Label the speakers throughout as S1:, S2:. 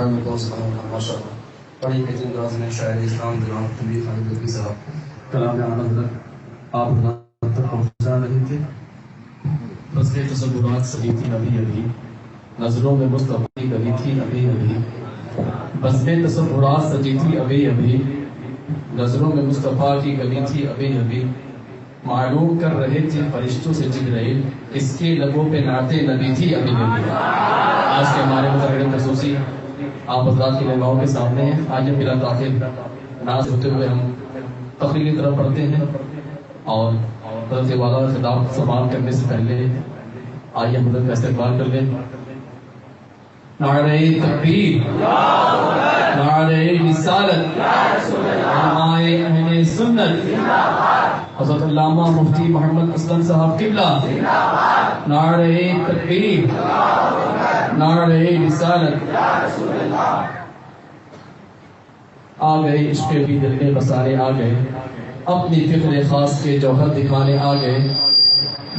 S1: گھر میں دوست بنا ماشاء اللہ. بڑی بہترین انداز میں شاعر اسلام جناب طبیب خالد لطفی صاحب کلام حضرت آپ حضرات تک پہنچا رہے تھے. فصل تصورات سجی تھی ابھی ابھی، نظروں میں مصطفیٰ کی گلی تھی ابھی ابھی. فصل تصورات سجی تھی ابھی ابھی، نظروں میں مصطفیٰ کی گلی تھی ابھی ابھی. معلوم کر رہے تھے فرشتوں سے جبرائیل، اس کے لبوں پہ نعت نبی تھی ابھی ابھی. آج کے ہمارے متحرک خصوصی آپ حضرات کی نگاہوں کے سامنے ہیں. آج بلا تاخیر ناز ہوتے ہوئے ہم تقریر کی طرف پڑھتے ہیں، اور حضرت والا خطاب سماعت کرنے سے پہلے آئیے حضرت کا استقبال کر لیں. نعرہ تکبیر، نعرہ رسالت، علماء اہل سنت، حضرت علامہ مفتی محمد اسلم صاحب قبلہ. نعرہ تکبیر، نعرہ رسالت. آ گئے عشق بھی دل میں بسانے آ گئے، اپنی فکر خاص کے جوہر دکھانے آ گئے.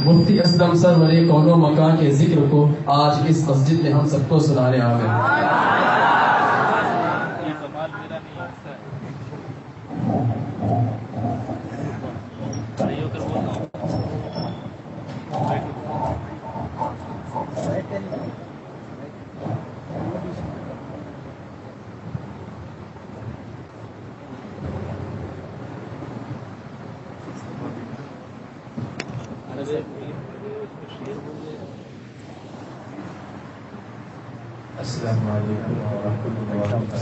S1: مفتی اسلم سرور کون و مکان کے ذکر کو آج اس مسجد میں ہم سب کو سنانے آ گئے. السلام علیکم ورحمۃ اللہ وبرکاتہ.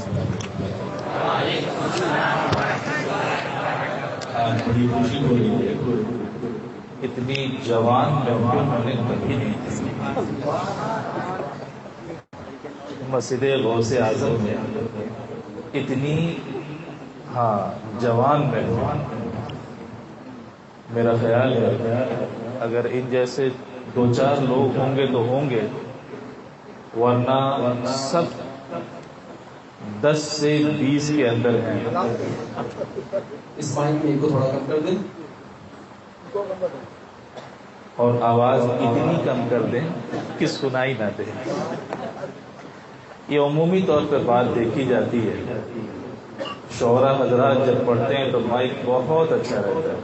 S2: آج بڑی خوشی ہو رہی ہے، اتنی جوان محفل میں نے کبھی نہیں دیکھی. مسجد غوث اعظم میں اتنی جوان محفل. میرا خیال ہے اگر ان جیسے دو چار لوگ ہوں گے تو ہوں گے، ورنہ سب 10 سے 20 کے اندر ہیں.
S1: اس مائک میں کو تھوڑا کم کر دیں
S2: اور آواز اتنی کم کر دیں کہ سنائی نہ دے. یہ عمومی طور پہ بات دیکھی جاتی ہے. شعراء حضرات جب پڑھتے ہیں تو مائک بہت اچھا رہتا ہے،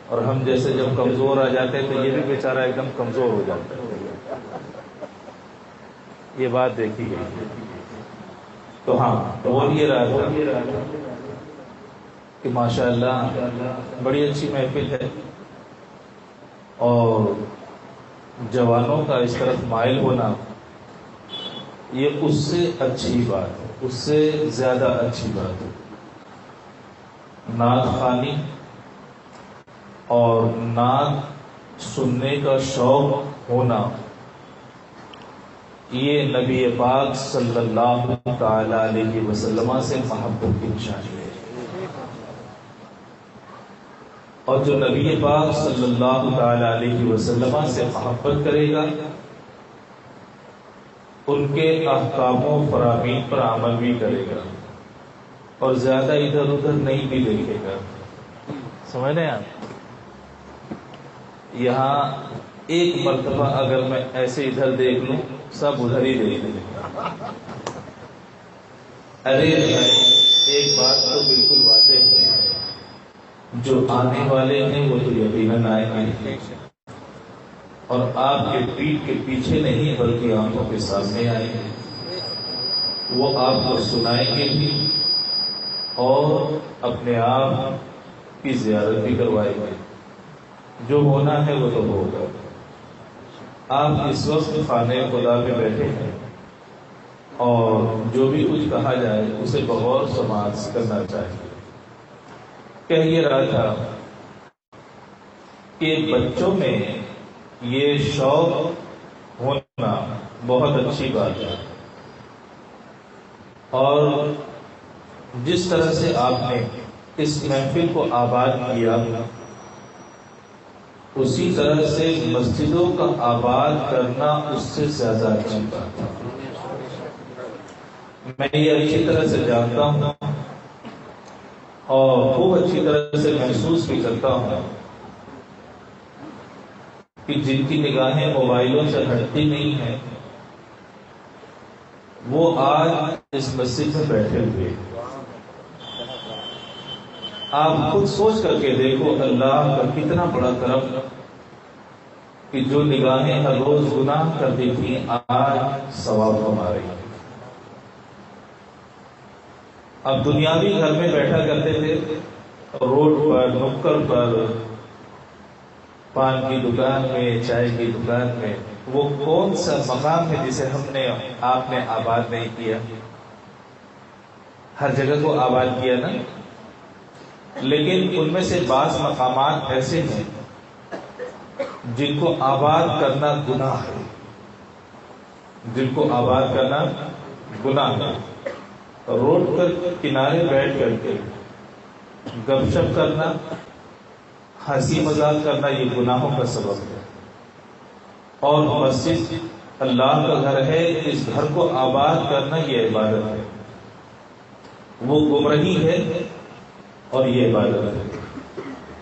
S2: اور ہم جیسے جب کمزور آ جاتے ہیں تو یہ بھی بیچارہ ایک دم کمزور ہو جاتا ہے. یہ بات دیکھی گئی. تو بول یہ رہا تھا کہ ماشاءاللہ بڑی اچھی محفل ہے، اور جوانوں کا اس طرف مائل ہونا یہ اس سے اچھی بات ہے، اس سے زیادہ اچھی بات ہے. نعت خوانی اور نعت سننے کا شوق ہونا یہ نبی پاک صلی اللہ تعالی علیہ وسلم سے محبت کی نشانی ہے. اور جو نبی پاک صلی اللہ تعالی علیہ وسلم سے محبت کرے گا، ان کے احکام و فرامین پر عمل بھی کرے گا، اور زیادہ ادھر ادھر نہیں بھی دیکھے گا. سمجھ رہے ہیں آپ؟ یہاں ایک مرتبہ اگر میں ایسے ادھر دیکھ لوں، سب ادھر ہی دیکھ لیں. ارے ایک بات تو بالکل واضح ہے، جو آنے والے ہیں وہ تو یقیناً آئیں گے، اور آپ کے پیٹھ کے پیچھے نہیں بلکہ آنکھوں کے سامنے آئیں گے. وہ آپ کو سنائیں گے بھی اور اپنے آپ کی زیارت بھی کروائیں گے. جو ہونا ہے وہ تو ہوگا. آپ اس وقت خانے خدا پہ بیٹھے ہیں، اور جو بھی کچھ کہا جائے اسے بغور سماعت کرنا چاہیے. کہہ یہ رہا تھا کہ بچوں میں یہ شوق ہونا بہت اچھی بات ہے، اور جس طرح سے آپ نے اس محفل کو آباد کیا، اسی طرح سے مسجدوں کا آباد کرنا اس سے زیادہ اچھی بات ہے. میں یہ اچھی طرح سے جانتا ہوں اور خوب اچھی طرح سے محسوس بھی کرتا ہوں کہ جن کی نگاہیں موبائلوں سے ہٹتی نہیں ہیں، وہ آج اس مسجد میں بیٹھے ہوئے. آپ خود سوچ کر کے دیکھو اللہ کا کتنا بڑا کرم کہ جو نگاہیں ہر روز گناہ کرتی تھیں آج ثواب کما رہی ہیں. اب دنیاوی گھر میں بیٹھا کرتے تھے، روڈ پر، نکڑ پر، پان کی دکان میں، چائے کی دکان میں. وہ کون سا مقام ہے جسے آپ نے آباد نہیں کیا؟ ہر جگہ کو آباد کیا نا. لیکن ان میں سے بعض مقامات ایسے ہیں جن کو آباد کرنا گناہ ہے، جن کو آباد کرنا گناہ ہے. روڈ پر کنارے بیٹھ کر کے گپ شپ کرنا، ہنسی مذاق کرنا، یہ گناہوں کا سبب ہے. اور مسجد اللہ کا گھر ہے، اس گھر کو آباد کرنا یہ عبادت ہے. وہ گمراہی ہے اور یہ عبادت ہے.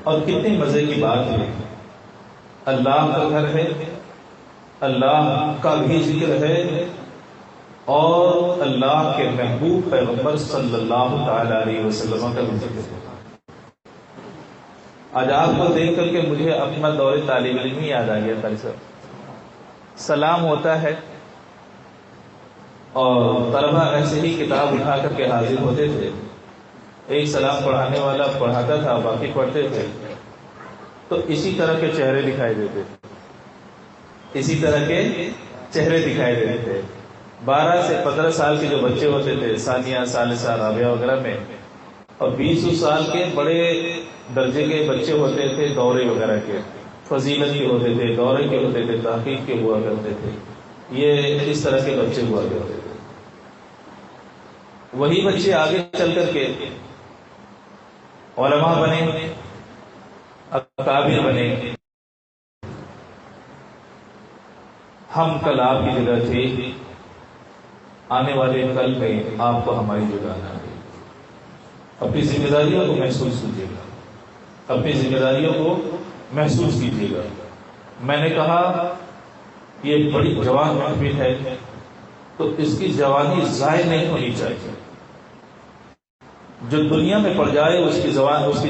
S2: اور کتنے مزے کی بات ہے، اللہ کا گھر ہے، اللہ کا بھی ذکر ہے، اور اللہ کے محبوب پیغمبر صلی اللہ تعالی علیہ وسلم کا بھی ذکر ہے. آج آپ کو دیکھ کر کے مجھے اپنا دور طالب علم یاد آ گیا. تھا سلام ہوتا ہے اور طلبہ ایسے ہی کتاب اٹھا کر کے حاضر ہوتے تھے. ایک سلام پڑھانے والا پڑھاتا تھا، باقی پڑھتے تھے. تو اسی طرح کے چہرے دکھائی دیتے تھے، اسی طرح کے چہرے دکھائی دیتے تھے. 12 سے 15 سال کے جو بچے ہوتے تھے، ثانیہ، ثالثہ، رابعہ وغیرہ میں، اور 20 سال کے بڑے درجے کے بچے ہوتے تھے، دورے وغیرہ کے، فضیلت کے ہوتے تھے، دورے کے ہوتے تھے، تحقیق کے ہوا کرتے تھے. یہ اس طرح کے بچے ہوا کرتے تھے. وہی بچے آگے چل کر کے علماء بنے، اکابر بنے. ہم کل آپ کی جگہ تھے، آنے والے کل میں آپ کو ہماری جگہ آنا ہے. اپنی ذمہ داریوں کو محسوس کیجیے گا، اپنی ذمہ داریوں کو محسوس کیجیے گا. میں نے کہا یہ بڑی جوان محفل ہے تو اس کی جوانی ضائع نہیں ہونی چاہیے. جو دنیا میں پڑ جائے اس کی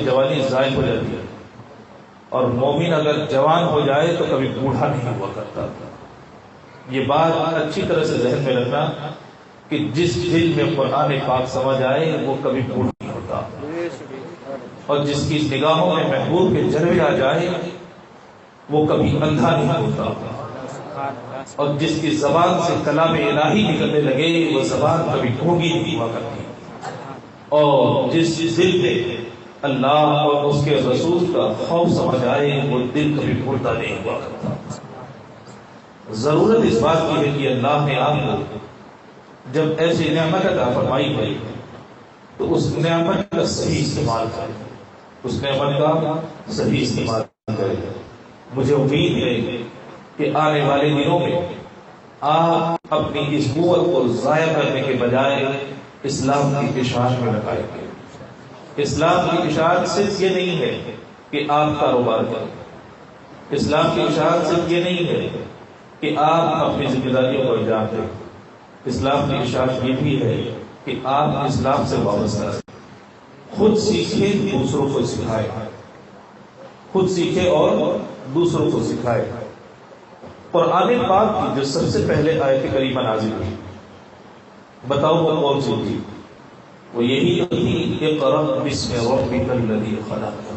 S2: جوانی ضائع ہو جاتی ہے. اور مومن اگر جوان ہو جائے تو کبھی بوڑھا نہیں ہوا کرتا. یہ بات اچھی طرح سے ذہن میں رکھنا کہ جس دل میں قرآن پاک سمجھ آئے وہ کبھی بوڑھا نہیں ہوتا، اور جس کی نگاہوں میں محبوب کے جلوے آ جائے وہ کبھی اندھا نہیں ہوتا، اور جس کی زبان سے کلام الہی نکلنے لگے وہ زبان کبھی گونگی نہیں ہوا کرتی. اور جس دل میں اللہ اور اس کے رسول کا خوف سمجھ آئے وہ دل کبھی مردہ نہیں ہوا کرتا. ضرورت اس بات کی ہے کہ اللہ نے آپ کو جب ایسی نعمت عطا فرمائی ہے تو اس نعمت کا صحیح استعمال کرے، اس نعمت کا صحیح استعمال کرے. مجھے امید ہے کہ آنے والے دنوں میں آپ اپنی اس قوت کو ضائع کرنے کے بجائے اسلام کی اشاعت میں لگائیں گے. اسلام کی اشاعت صرف یہ نہیں ہے کہ آپ کاروبار کریں، اسلام کی اشاعت صرف یہ نہیں ہے کہ آپ اپنی ذمہ داریوں کو انجام دیں. اسلام کی اشاعت یہ بھی ہے کہ آپ اسلام سے وابستہ رہیں، خود سیکھیں دوسروں کو سکھائیں، خود سیکھیں اور دوسروں کو سکھائیں. قرآن پاک کی جو سب سے پہلے آیت کریمہ نازل ہوئی، بتاؤ وہ کون سی تھی؟ وہ یہی تھی اقرأ بسم ربک الذی خلق.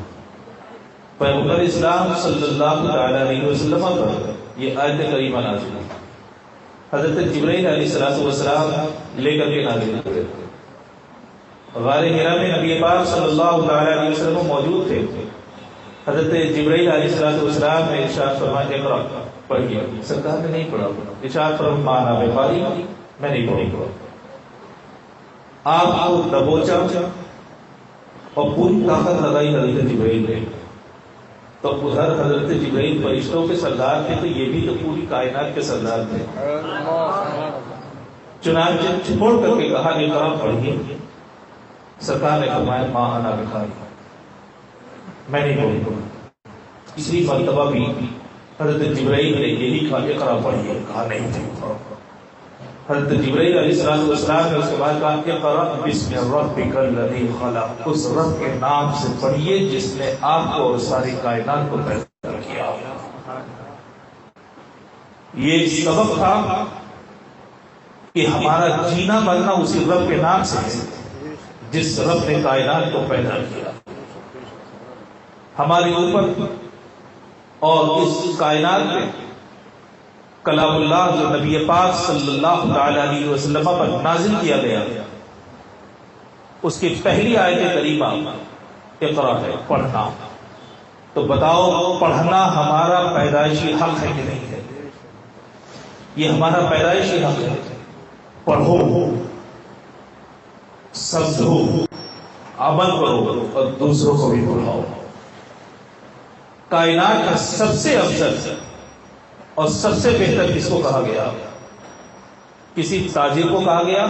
S2: پیغمبر اسلام صلی اللہ تعالی علیہ وسلم پر یہ آیت کریمہ نازل ہوئی. حضرت جبرائیل علیہ السلام لے کر کے نازل ہوئے. غار حرا میں نبی پاک صلی اللہ تعالی علیہ وسلم موجود تھے. حضرت جبرائیل علیہ السلام نے ارشاد فرمایا اقرأ، پڑھیے. سرکار نے نہیں پڑھا. ارشاد فرمایا انا بقاری، میں نہیں پڑھوں. آپ کو دبوچا اور پوری طاقت لگائی حضرت جبرائیل نے. تو ادھر حضرت جبرائیل فرشتوں کے سردار تھے تو یہ بھی تو پوری کائنات کے سردار تھے. چنانچہ چھوڑ کر کے کہا اقرأ، پڑھیے. سرکار نے فرمایا ما انا بقاری، میں نہیں پڑھوں. تیسری مرتبہ بھی حضرت جبرائیل نے یہی کہا اقرأ، پڑھیے. کہا نہیں. حضرت جبرائیل علیہ السلام نے اس کے بعد کہا کہ اقرأ بسم ربک الذی خلق، اس رب کے نام سے پڑھیے جس نے آپ کو اور ساری کائنات کو پیدا کیا۔ یہ سبب تھا کہ ہمارا جینا مرنا اسی رب کے نام سے ہے جس رب نے کائنات کو پیدا کیا۔ ہمارے اوپر اور اس کائنات میں کلام اللہ جو نبی پاک صلی اللہ تعالی علیہ وسلم پر نازل کیا گیا، اس کی پہلی آیت کریمہ اقرا ہے، پڑھنا۔ تو بتاؤ پڑھنا ہمارا پیدائشی حق ہے کہ نہیں ہے؟ یہ ہمارا پیدائشی حق ہے۔ پڑھو، سمجھو، عمل کرو اور دوسروں کو بھی پڑھاؤ۔ کائنات کا سب سے افضل اور سب سے بہتر کس کو کہا گیا؟ کسی تاجر کو کہا گیا؟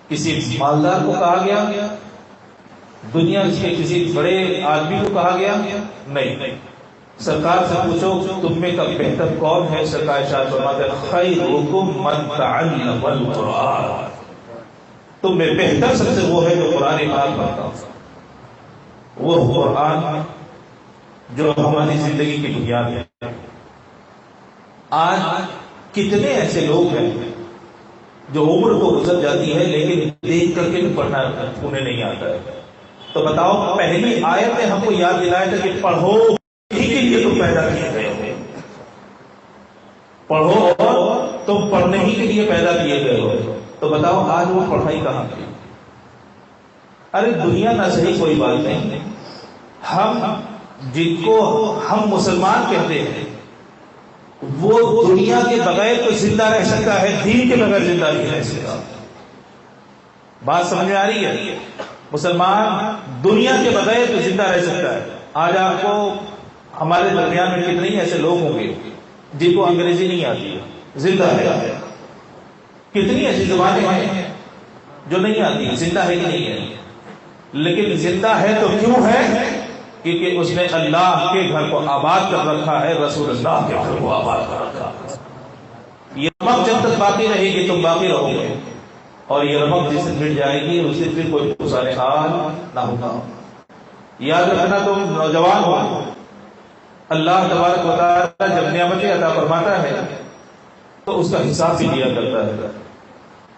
S2: کسی مالدار کو کہا گیا؟ دنیا کے کسی بڑے آدمی کو کہا گیا؟ نہیں۔ سرکار سے پوچھو تم میں کا بہتر کون ہے؟ سرکار ارشاد فرماتے ہیں خیرکم من تعلم القرآن، تم میں بہتر سب سے وہ ہے جو قرآن پاک پڑھتا ہو۔ وہ قرآن جو ہماری زندگی کی بنیاد ہے۔ آج کتنے ایسے لوگ ہیں جو عمر تو گزر جاتی ہے لیکن دیکھ کر کے بھی پڑھنا انہیں نہیں آتا ہے۔ تو بتاؤ پہلی آیت نے ہم کو یاد دلایا تھا کہ پڑھو، اسی کے لیے تم پیدا کیے گئے ہو۔ پڑھو اور تم پڑھنے ہی کے لیے پیدا کیے گئے ہو۔ تو بتاؤ آج وہ پڑھائی کہاں کی؟ ارے دنیا نہ صحیح کوئی بات نہیں، ہم جن کو ہم مسلمان کہتے ہیں وہ دنیا کے بغیر تو زندہ رہ سکتا ہے، دین کے بغیر زندہ نہیں رہ سکتا۔ بات سمجھ میں آ رہی ہے؟ مسلمان دنیا کے بغیر تو زندہ رہ سکتا ہے۔ آج آپ کو ہمارے درمیان میں کتنے ہی ایسے لوگ ہوں گے جن کو انگریزی نہیں آتی ہے، زندہ ہے۔ کتنی ایسی زبانیں ہیں جو نہیں آتی، زندہ ہے کہ نہیں ہے؟ لیکن زندہ ہے تو کیوں ہے؟ کیونکہ اس نے اللہ کے گھر کو آباد کر رکھا ہے، رسول اللہ کے گھر کو آباد کر رکھا ہے۔ یہ رمق جب تک باقی رہے گی تم باقی رہو گے، اور یہ رمق جس دن مٹ جائے گی اس دن پھر کوئی گزارے حال نہ ہوگا۔ یاد رکھنا تم نوجوان ہو، اللہ تبارک و تعالی جب نعمتیں عطا فرماتا ہے تو اس کا حساب بھی لیا کرتا ہے،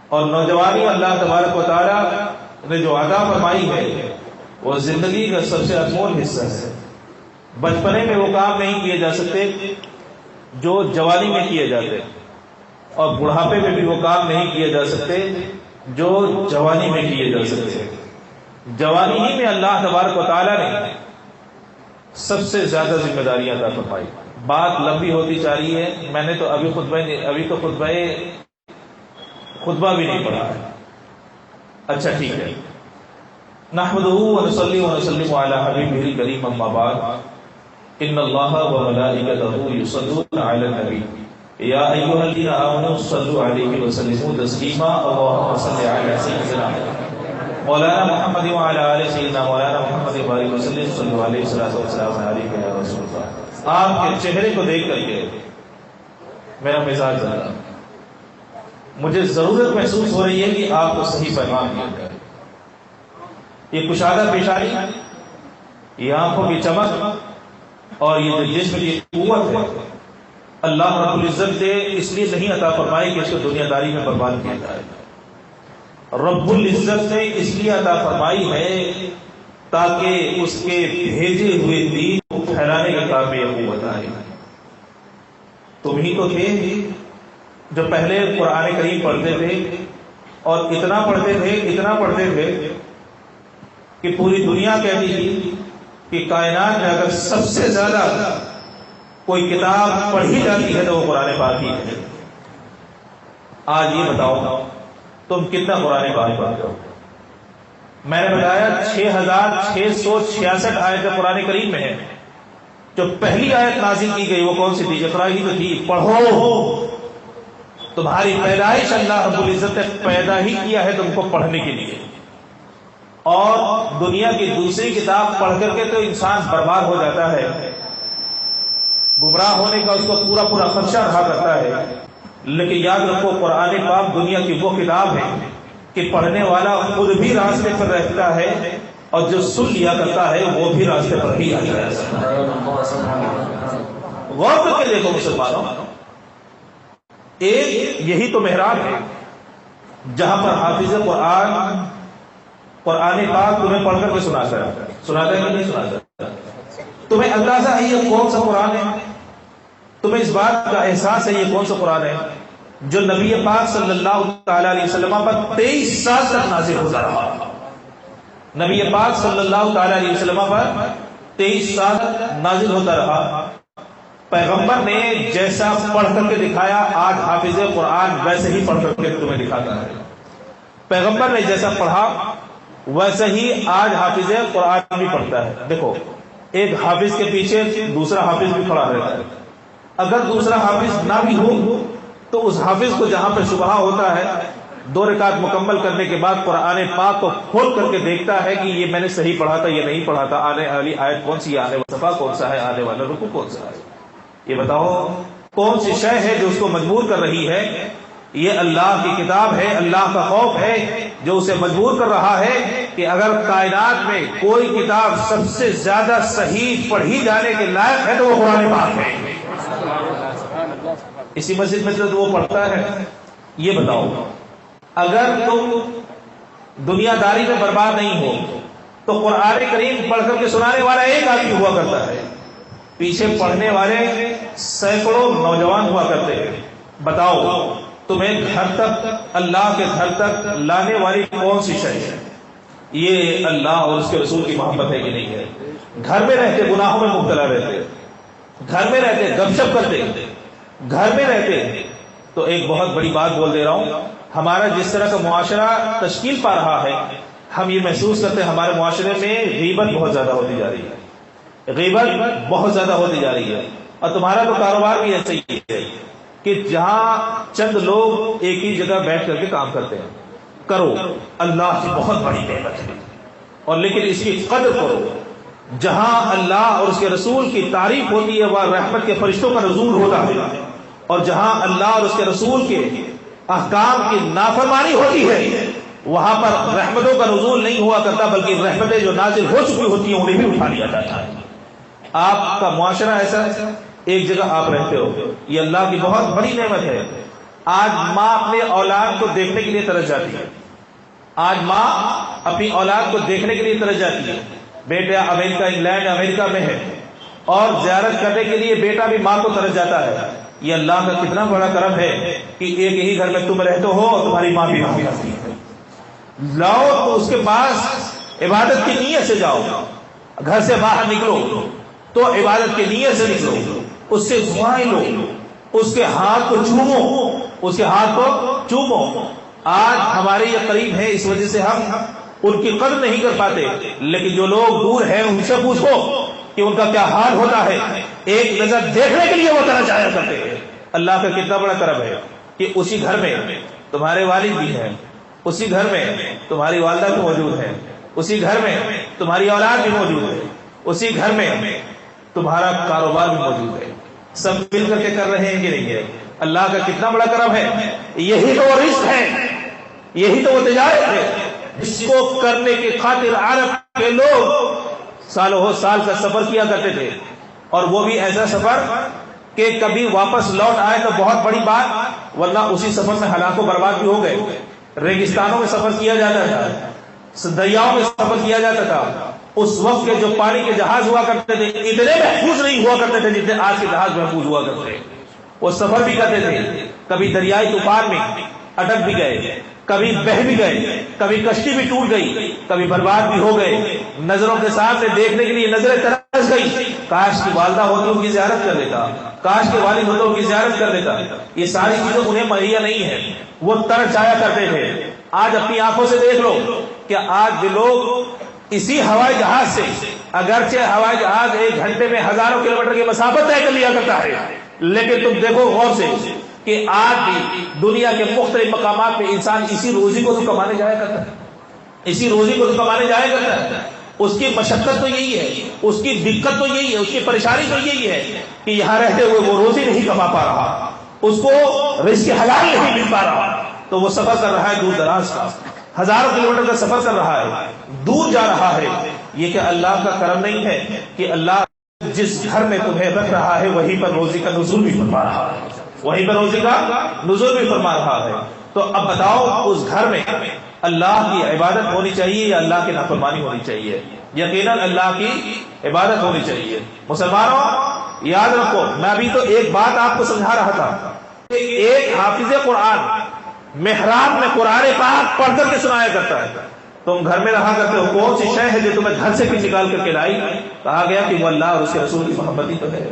S2: اور نوجوانی اللہ تبارک و تعالی نے جو عطا فرمائی ہے وہ زندگی کا سب سے انمول حصہ ہے۔ بچپنے میں وہ کام نہیں کیے جا سکتے جو جوانی میں کیے جاتے، اور بڑھاپے میں بھی وہ کام نہیں کیے جا سکتے جو جوانی میں کیے جا سکتے۔ جوانی ہی میں اللہ تبارک و تعالیٰ نے سب سے زیادہ ذمہ داریاں عطا فرمائی۔ بات لمبی ہوتی جا رہی ہے، میں نے تو ابھی تو خطبہ بھی نہیں پڑھا ہے۔ اچھا ٹھیک ہے، نحمده ونصلي ونسلم على حبيبه الكريم اما بعد ان الله وملائكته يصلون على النبي يا ايها الذين امنوا صلوا عليه وسلموا تسليما اللهم صل على سيدنا مولانا محمد وعلى ال سيدنا مولانا محمد وبارك وسلم صلوا عليه وسلم عليك يا رسول الله۔ آپ کے چہرے کو دیکھ کر کے میرا مزاج بدلا، مجھے ضرورت محسوس ہو رہی ہے کہ آپ کو صحیح پیغام دیا جائے۔ یہ کشادہ پیشانی، یہ آنکھوں کی چمک اور یہ جو جسم کی قوت ہے اللہ رب العزت نے اس لیے نہیں عطا فرمائی کہ اس کو دنیا داری میں برباد کیا جائے۔ رب العزت نے اس لیے عطا فرمائی ہے تاکہ اس کے بھیجے ہوئے دین کو پھیلانے کا کام میں یہ قوت آئے۔ تم ہی تو تھے جو پہلے قرآن کریم پڑھتے تھے، اور اتنا پڑھتے تھے کہ پوری دنیا کہتی تھی کہ کائنات میں اگر سب سے زیادہ کوئی کتاب پڑھی جاتی ہے تو وہ قرآن پاک ہی ہے۔ آج یہ بتاؤ تم کتنا قرآن پاک پڑھتے ہو؟ میں نے بتایا 6666 آیتیں قرآن کریم میں ہے۔ جو پہلی آیت نازل کی گئی وہ کون سی تھی؟ اقرا ہی تو تھی، پڑھو۔ تمہاری پیدائش اللہ رب العزت نے پیدا ہی کیا ہے تم کو پڑھنے کے لیے، اور دنیا کی دوسری کتاب پڑھ کر کے تو انسان برباد ہو جاتا ہے، گمراہ ہونے کا اس کو پورا خدشہ رہا کرتا ہے۔ لیکن یاد رکھو قرآن پاک دنیا کی وہ کتاب ہے کہ پڑھنے والا خود بھی راستے پر رہتا ہے اور جو سن لیا کرتا ہے وہ بھی راستے پر ہی آ جائے گا۔ غور کر کے دیکھو مسلمانوں، ایک یہی تو محراب ہے جہاں پر حافظ قرآن پاک تمہیں پڑھ کر کے سناتا ہے کہ نہیں سناتا؟ تمہیں اندازہ ہے یہ کون سا قرآن ہے؟ تمہیں اس بات کا احساس ہے یہ کون سا قرآن ہے جو نبی پاک صلی اللہ تعالی علیہ وسلم پر 23 سال تک نازل ہوتا رہا؟ نبی پاک صلی اللہ تعالی علیہ وسلم پر 23 سال نازل ہوتا رہا۔ پیغمبر نے جیسا پڑھ کر کے دکھایا آج حافظ قرآن ویسے ہی پڑھ کر کے تمہیں دکھاتا ہے۔ پیغمبر نے جیسا پڑھا ویسے ہی آج حافظ قرآن بھی پڑھتا ہے۔ دیکھو ایک حافظ کے پیچھے دوسرا حافظ بھی کھڑا رہتا ہے۔ اگر دوسرا حافظ نہ بھی ہو تو اس حافظ کو جہاں پہ شبہ ہوتا ہے 2 رکعت مکمل کرنے کے بعد قرآن پاک کو کھول کر کے دیکھتا ہے کہ یہ میں نے صحیح پڑھا تھا یہ نہیں پڑھا تھا، آنے والی آیت کون سی ہے، آنے والا صفحہ کون سا ہے، آنے والا رکوع کون سا ہے۔ یہ بتاؤ کون سی شے ہے جو اس کو مجبور کر رہی ہے؟ یہ اللہ کی کتاب ہے، اللہ کا خوف ہے جو اسے مجبور کر رہا ہے کہ اگر کائنات میں کوئی کتاب سب سے زیادہ صحیح پڑھی جانے کے لائق ہے تو وہ قرآن پاک ہے۔ اسی مسجد میں تو وہ پڑھتا ہے۔ یہ بتاؤ اگر تم دنیا داری میں برباد نہیں ہو تو قرآن کریم پڑھ کر کے سنانے والا ایک آدمی ہوا کرتا ہے، پیچھے پڑھنے والے سینکڑوں نوجوان ہوا کرتے ہیں۔ بتاؤ تمہیں گھر تک، اللہ کے گھر تک لانے والی کون سی شے ہے؟ یہ اللہ اور اس کے رسول کی محبت ہے کہ نہیں ہے؟ گھر میں رہتے گناہوں میں مبتلا رہتے، گھر میں رہتے گپ شپ کرتے، گھر میں رہتے تو ایک بہت بڑی بات بول دے رہا ہوں، ہمارا جس طرح کا معاشرہ تشکیل پا رہا ہے ہم یہ محسوس کرتے ہیں ہمارے معاشرے میں غیبت بہت زیادہ ہوتی جا رہی ہے، غیبت بہت زیادہ ہوتی جا رہی ہے۔ اور تمہارا تو کاروبار بھی ایسا ہی ہے کہ جہاں چند لوگ ایک ہی جگہ بیٹھ کر کے کام کرتے ہیں، کرو اللہ کی بہت بڑی نعمت ہے اور لیکن اس کی قدر کرو۔ جہاں اللہ اور اس کے رسول کی تعریف ہوتی ہے وہاں رحمت کے فرشتوں کا نزول ہوتا ہے، اور جہاں اللہ اور اس کے رسول کے احکام کی نافرمانی ہوتی ہے وہاں پر رحمتوں کا نزول نہیں ہوا کرتا بلکہ رحمتیں جو نازل ہو چکی ہوتی ہیں انہیں بھی اٹھا لیا جاتا ہے۔ آپ کا معاشرہ ایسا ایک جگہ آپ رہتے ہو، یہ اللہ کی بہت بڑی نعمت ہے۔ آج ماں اپنے اولاد کو دیکھنے کے لیے ترس جاتی ہے، آج ماں اپنی اولاد کو دیکھنے کے لیے ترس جاتی ہے۔ بیٹا امریکہ انگلینڈ امریکہ میں ہے اور زیارت کرنے کے لیے بیٹا بھی ماں کو ترس جاتا ہے۔ یہ اللہ کا کتنا بڑا کرم ہے کہ ایک ہی گھر میں تم رہتے ہو اور تمہاری ماں بھی وہاں رہتی ہے۔ لاؤ تو اس کے پاس عبادت کی نیت سے جاؤ، گھر سے باہر نکلو تو عبادت کی نیت سے نکلو، اس سے دعائیں لو، اس کے ہاتھ کو چومو، اس کے ہاتھ کو چومو۔ آج ہمارے یہ قریب ہے اس وجہ سے ہم ان کی قدر نہیں کر پاتے، لیکن جو لوگ دور ہیں ان سے پوچھو کہ ان کا کیا حال ہوتا ہے، ایک نظر دیکھنے کے لیے وہ طرح جایا کرتے ہیں۔ اللہ کا کتنا بڑا کرم ہے کہ اسی گھر میں تمہارے والد بھی ہیں، اسی گھر میں تمہاری والدہ بھی موجود ہے، اسی گھر میں تمہاری اولاد بھی موجود ہے، اسی گھر میں تمہارا کاروبار بھی موجود ہے، سب مل کر کے کر رہے ہیں کہ نہیں ہے؟ اللہ کا کتنا بڑا کرم ہے۔ یہی تو وہ رزق ہے، یہی تو وہ تجارت ہے جس کو کرنے کی خاطر عرب کے لوگ سالوں سال کا سفر کیا کرتے تھے، اور وہ بھی ایسا سفر کہ کبھی واپس لوٹ آئے تو بہت بڑی بات، ورنہ اسی سفر میں ہلاک و برباد بھی ہو گئے۔ ریگستانوں میں سفر کیا جاتا تھا، دریاؤں میں سفر کیا جاتا تھا۔ اس وقت کے جو پانی کے جہاز ہوا کرتے تھے اتنے محفوظ نہیں ہوا کرتے تھے جتنے آج کے جہاز محفوظ ہوا کرتے ہیں۔ وہ سفر بھی کرتے تھے، کبھی دریائی طوفان میں اٹک بھی گئے، کبھی بہہ بھی گئے، کبھی کشتی بھی ٹوٹ گئی، کبھی برباد بھی ہو گئے۔ نظروں کے سامنے دیکھنے کے لیے نظریں ترس گئی، کاش کی والدہ ہوتی ان کی زیارت کر لیتا، کاش کے والد ہوتے ان کی زیارت کر لیتا۔ یہ ساری چیزیں انہیں مہیا نہیں ہے، وہ ترس جایا کرتے تھے۔ آج اپنی آنکھوں سے دیکھ لو کہ آج بھی لوگ اسی ہوائی جہاز سے، اگرچہ ہوائی جہاز 1 گھنٹے میں ہزاروں کلومیٹر کی مسافت طے کر لیا کرتا ہے، لیکن تم دیکھو غور سے کہ آج بھی دنیا کے مختلف مقامات پہ انسان اسی روزی کو تو کمانے جایا کرتا ہے، اسی روزی کو تو کمانے جایا کرتا ہے۔ اس کی مشقت تو یہی ہے، اس کی دقت تو یہی ہے، اس کی پریشانی تو یہی ہے کہ یہاں رہتے ہوئے وہ روزی نہیں کما پا رہا، اس کو رزق حلال نہیں مل پا رہا تو وہ سفر کر رہا ہے دور دراز کا، ہزاروں کلومیٹر کا سفر کر رہا ہے، دور جا رہا ہے. یہ کہ اللہ کا کرم نہیں ہے کہ اللہ جس گھر میں تمہیں رکھ رہا ہے وہیں پر روزی کا نزول بھی فرما رہا ہے، وہیں پر روزی کا نزول بھی فرما رہا ہے. تو اب بتاؤ اس گھر میں اللہ کی عبادت ہونی چاہیے یا اللہ کی نافرمانی ہونی چاہیے؟ یقیناً اللہ کی عبادت ہونی چاہیے. مسلمانوں یاد رکھو، میں ابھی تو ایک بات آپ کو سمجھا رہا تھا. ایک حافظ قرآن محراب میں قرآن پاک پڑھ کر کے سنایا کرتا ہے. تم گھر میں رہا کرتے ہو، کون سی شے ہے جو تمہیں گھر سے نکال کر کے لائی؟ کہا گیا کہ وہ اللہ اور اس کے رسول کی محبت ہی تو ہے،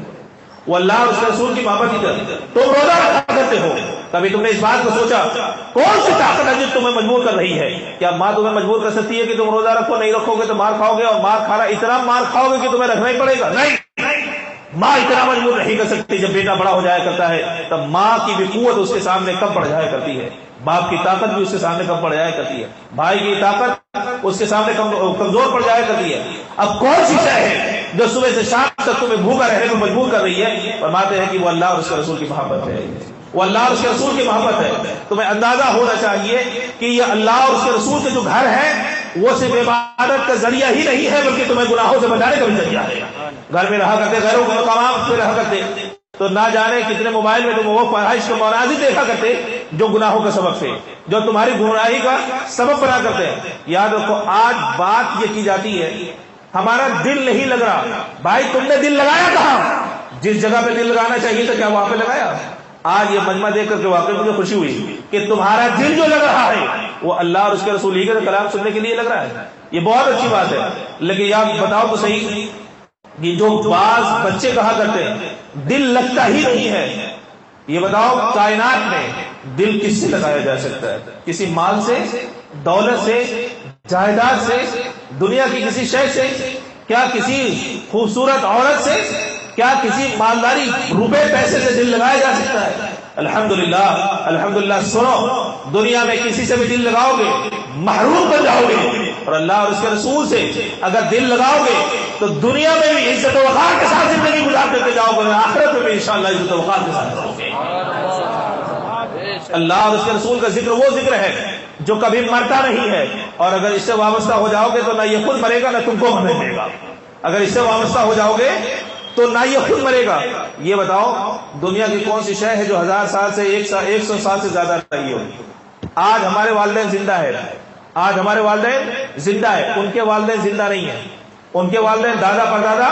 S2: وہ اللہ اور اس کے رسول کی محبت ہی تو ہے. تم روزہ رکھا کرتے ہو، کبھی تم نے اس بات کو سوچا کون سی طاقت ہے جو تمہیں مجبور کر رہی ہے؟ کیا ماں تمہیں مجبور کر سکتی ہے کہ تم روزہ رکھو؟ نہیں رکھو گے تو مار کھاؤ گے، اور مار کھانا اتنا مار کھاؤ گے کہ تمہیں رکھنا ہی پڑے گا. نہیں، ماں اتنا مجبور نہیں کر سکتی. جب بیٹا بڑا ہو جایا کرتا ہے تب ماں کی بھی قوت اس کے سامنے کم پڑ جایا کرتی ہے، باپ کی طاقت بھی اس کے سامنے کم پڑ جایا کرتی ہے، بھائی کی طاقت اس کے سامنے کمزور پڑ جایا کرتی ہے. اب کون سی شے ہے جو صبح سے شام تک تمہیں بھوکا رہنے کو مجبور کر رہی ہے؟ فرماتے ہیں کہ وہ اللہ اور اس کے رسول کی محبت ہے، وہ اللہ اور اس کے رسول کی محبت ہے. تمہیں اندازہ ہونا چاہیے کہ یہ اللہ اور اس کے رسول کے جو گھر ہیں وہ صرف عبادت کا ذریعہ ہی نہیں ہے بلکہ تمہیں گناہوں سے بچانے کا بھی ذریعہ ہے. گھر میں رہا کرتے، غیروں کے مقامات پہ رہا کرتے تو نہ جانے کتنے موبائل میں تم وہ فحش کے مناظر دیکھا کرتے جو گناہوں کا سبب تھے، جو تمہاری گمراہی کا سبب بنا کرتے ہیں. یاد رکھو، آج بات یہ کی جاتی ہے ہمارا دل نہیں لگ رہا. بھائی تم نے دل لگایا کہاں؟ جس جگہ پہ دل لگانا چاہیے تھا کیا وہاں پہ لگایا؟ آج یہ مجمع دیکھ کر کے واقعی مجھے خوشی ہوئی کہ تمہارا دل جو لگ رہا ہے وہ اللہ اور اس کے رسول ہی کا کلام سننے کے لیے لگ رہا ہے. یہ بہت اچھی بات ہے. لیکن یاد بتاؤ تو صحیح، یہ جو بعض بچے کہا کرتے ہیں دل لگتا ہی نہیں ہے، یہ بتاؤ کائنات میں دل کس سے لگایا جا سکتا ہے؟ کسی مال سے، دولت سے، جائیداد سے، دنیا کی کسی شے سے؟ کیا کسی خوبصورت عورت سے؟ کیا کسی مالداری روپے پیسے سے دل لگایا جا سکتا ہے؟ الحمدللہ الحمدللہ. سنو، دنیا میں کسی سے بھی دل لگاؤ گے محروم بن جاؤ گے، اور اللہ اور اس کے رسول سے اگر دل لگاؤ گے تو دنیا میں بھی عزت و وقار کے ساتھ زندگی گزار کر کے جاؤ گے، آخرت میں بھی انشاءاللہ عزت و وقار کے ساتھ رہو گے. اللہ اور اس کے رسول کا ذکر وہ ذکر ہے جو کبھی مرتا نہیں ہے، اور اگر اس سے وابستہ ہو جاؤ گے تو نہ یہ خود مرے گا نہ تم کو مرنے دے گا. اگر اس سے وابستہ ہو جاؤ گے تو نہ یہ خود مرے گا. یہ بتاؤ دنیا کی کون سی شے ہے جو 1000 سال سے 100 سال سے زیادہ رہی ہو؟ آج ہمارے والدین زندہ ہے، آج ہمارے والدین زندہ ہے، ان کے والدین زندہ نہیں ہیں، ان کے والدین دادا پردادا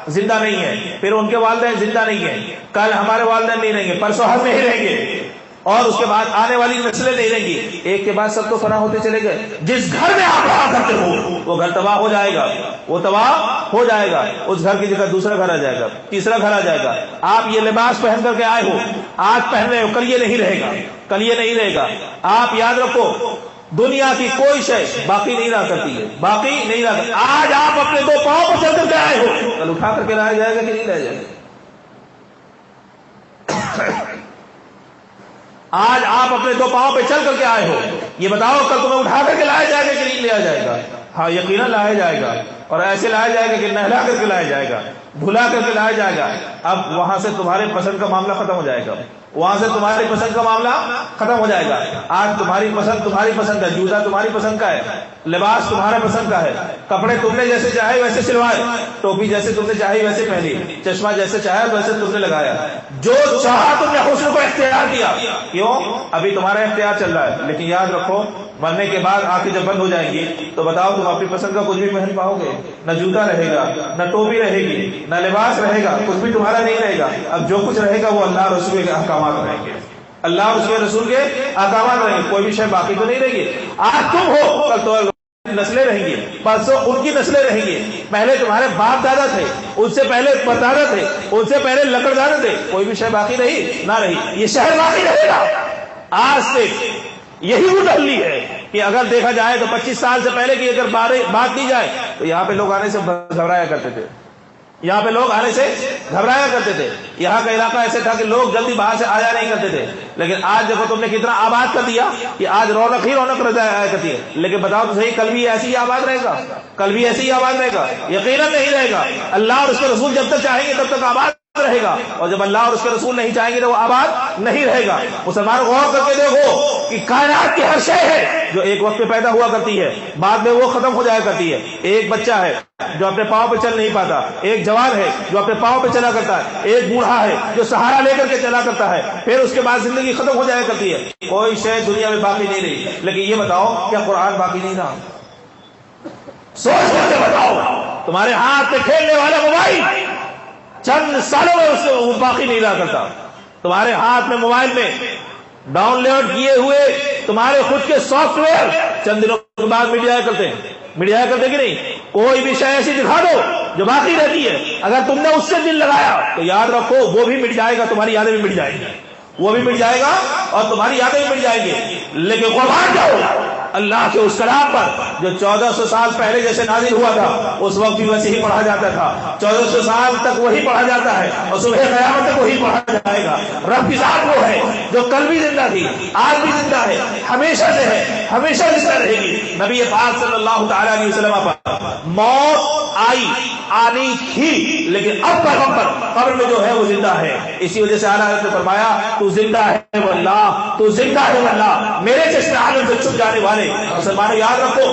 S2: زندہ نہیں ہیں، پھر ان کے والدین زندہ نہیں ہیں، کل ہمارے والدین نہیں رہیں گے، پرسوں ہم نہیں رہیں گے، اور اس کے بعد آنے والی نسلیں نہیں رہیں گی. ایک کے بعد سب تو فنا ہوتے چلے گئے. جس گھر میں آپ رہا کرتے ہو وہ گھر تباہ ہو جائے گا، وہ تباہ ہو جائے گا. اس گھر کی جگہ دوسرا گھر آ جائے گا، تیسرا گھر آ جائے گا. آپ یہ لباس پہن کر کے آئے ہو، آج پہن رہے ہو، کل یہ نہیں رہے گا، کل یہ نہیں رہے گا. آپ یاد رکھو دنیا کی کوئی شے باقی نہیں رہ سکتی ہے، باقی نہیں رہ سکتی. آج آپ اپنے 2 پاؤں پر چل کر کے آئے ہو، کل اٹھا کر کے لایا جائے گا کہ نہیں لایا جائے گا؟ آج آپ اپنے 2 پاؤں پہ چل کر کے آئے ہو، یہ بتاؤ کل تمہیں اٹھا کر کے لایا جائے گا کہ نہیں لیا جائے گا؟ ہاں یقیناً لایا جائے گا، اور ایسے لایا جائے گا کہ نہلا کر کے لایا جائے گا، دھلا کر کے لایا جائے گا. اب وہاں سے تمہارے پسند کا معاملہ ختم ہو جائے گا، وہاں سے تمہاری پسند کا معاملہ ختم ہو جائے گا. آج تمہاری پسند ہے، جوتا تمہاری پسند کا ہے، لباس تمہارے پسند کا ہے، کپڑے تم نے جیسے چاہے ویسے سلوائے، ٹوپی جیسے تم نے چاہی ویسے پہنی، چشمہ جیسے چاہا ویسے تم نے لگایا، جو چاہا تم نے حسن کو اختیار کیا. کیوں؟ ابھی تمہارا اختیار چل رہا ہے. لیکن یاد رکھو مرنے کے بعد آنکھیں جب بند ہو جائیں گی تو بتاؤ تم اپنی پسند کا کچھ بھی پہن پاؤ گے؟ نہ جوتا رہے گا، نہ ٹوپی رہے گی، نہ لباس رہے گا، کچھ بھی تمہارا نہیں رہے گا. اب جو کچھ رہے گا وہ اللہ رسول کے احکامات رہیں گے، اللہ اور اس کے رسول کے احکامات رہیں گے. کوئی بھی شے باقی تو نہیں رہے گی. آج تم ہو کل تو نسلیں رہیں گی، پرسوں ان کی نسلیں رہیں گی. پہلے تمہارے باپ دادا تھے، ان سے پہلے پردادا تھے، ان سے پہلے لکڑدادا تھے، کوئی بھی شے باقی رہی نہ رہی. یہ شہر باقی رہے گا. آج سے یہی وہ دہلی ہے کہ اگر دیکھا جائے تو 25 سال سے پہلے کی اگر بات کی جائے تو یہاں پہ لوگ آنے سے گھبرایا کرتے تھے، یہاں پہ لوگ آنے سے گھبرایا کرتے تھے. یہاں کا علاقہ ایسے تھا کہ لوگ جلدی باہر سے آیا نہیں کرتے تھے. لیکن آج دیکھو تم نے کتنا آباد کر دیا کہ آج رونق ہی رونق آیا کرتی ہے. لیکن بتاؤ تو صحیح کل بھی ایسی ہی آباد رہے گا؟ کل بھی ایسی ہی آباد رہے گا؟ یقیناً نہیں رہے گا. اللہ اور اس کے رسول جب تک چاہیں گے تب تک آباد رہے گا، اور جب اللہ اور اس کے رسول نہیں چاہیں گے تو وہ آباد نہیں رہے گا۔ مسلمان غور کر کے دیکھو کہ کائنات کی ہر شے ہے جو ایک وقت پہ پیدا ہوا کرتی ہے، بعد میں وہ ختم ہو جایا کرتی ہے۔ ایک بچہ ہے جو اپنے پاؤں پہ چل نہیں پاتا، ایک جوان ہے جو اپنے پاؤں پہ چلا کرتا ہے، ایک بوڑھا ہے جو سہارا لے کر کے چلا کرتا ہے، پھر اس کے بعد زندگی ختم ہو جایا کرتی ہے۔ کوئی شے دنیا میں باقی نہیں رہی۔ لیکن یہ بتاؤ کیا قرآن باقی نہیں رہا؟ سوچ کر کے بتاؤ، تمہارے ہاتھ میں کھیلنے والا موبائل چند سالوں میں اس سے باقی نہیں رہا کرتا۔ تمہارے ہاتھ میں موبائل میں ڈاؤن لوڈ کیے ہوئے تمہارے خود کے سافٹ ویئر چند دنوں کے بعد مٹ جایا کرتے ہیں، مٹ جایا کرتے کہ نہیں؟ کوئی بھی شے ایسی دکھا دو جو باقی رہتی ہے، اگر تم نے اس سے دل لگایا تو یاد رکھو وہ بھی مٹ جائے گا، تمہاری یادیں بھی مٹ جائیں گی، وہ بھی مٹ جائے گا اور تمہاری یادیں بھی مٹ جائیں گی۔ لیکن قرآن کیا ہوگا؟ اللہ کے اس کلام پر جو 1400 سال پہلے جیسے نازل ہوا تھا اس وقت بھی ویسے ہی پڑھا جاتا تھا، 1400 سال تک وہی پڑھا جاتا ہے اور صبح قیامت تک وہی پڑھا جائے گا۔ رب کی ذات وہ ہے جو کل بھی زندہ تھی، آج بھی زندہ ہے، ہمیشہ سے ہے، ہمیشہ زندہ رہے گی۔ نبی پاک صلی اللہ تعالی علیہ وسلم پر موت آنی تھی، لیکن اب پیغمبر قبر میں جو ہے وہ زندہ ہے۔ اسی وجہ سے اعلیٰ حضرت نے فرمایا تو زندہ ہے واللہ، تو زندہ ہے واللہ، میرے چشم عالم سے چھپ جانے والے مسلمانوں یاد رکھو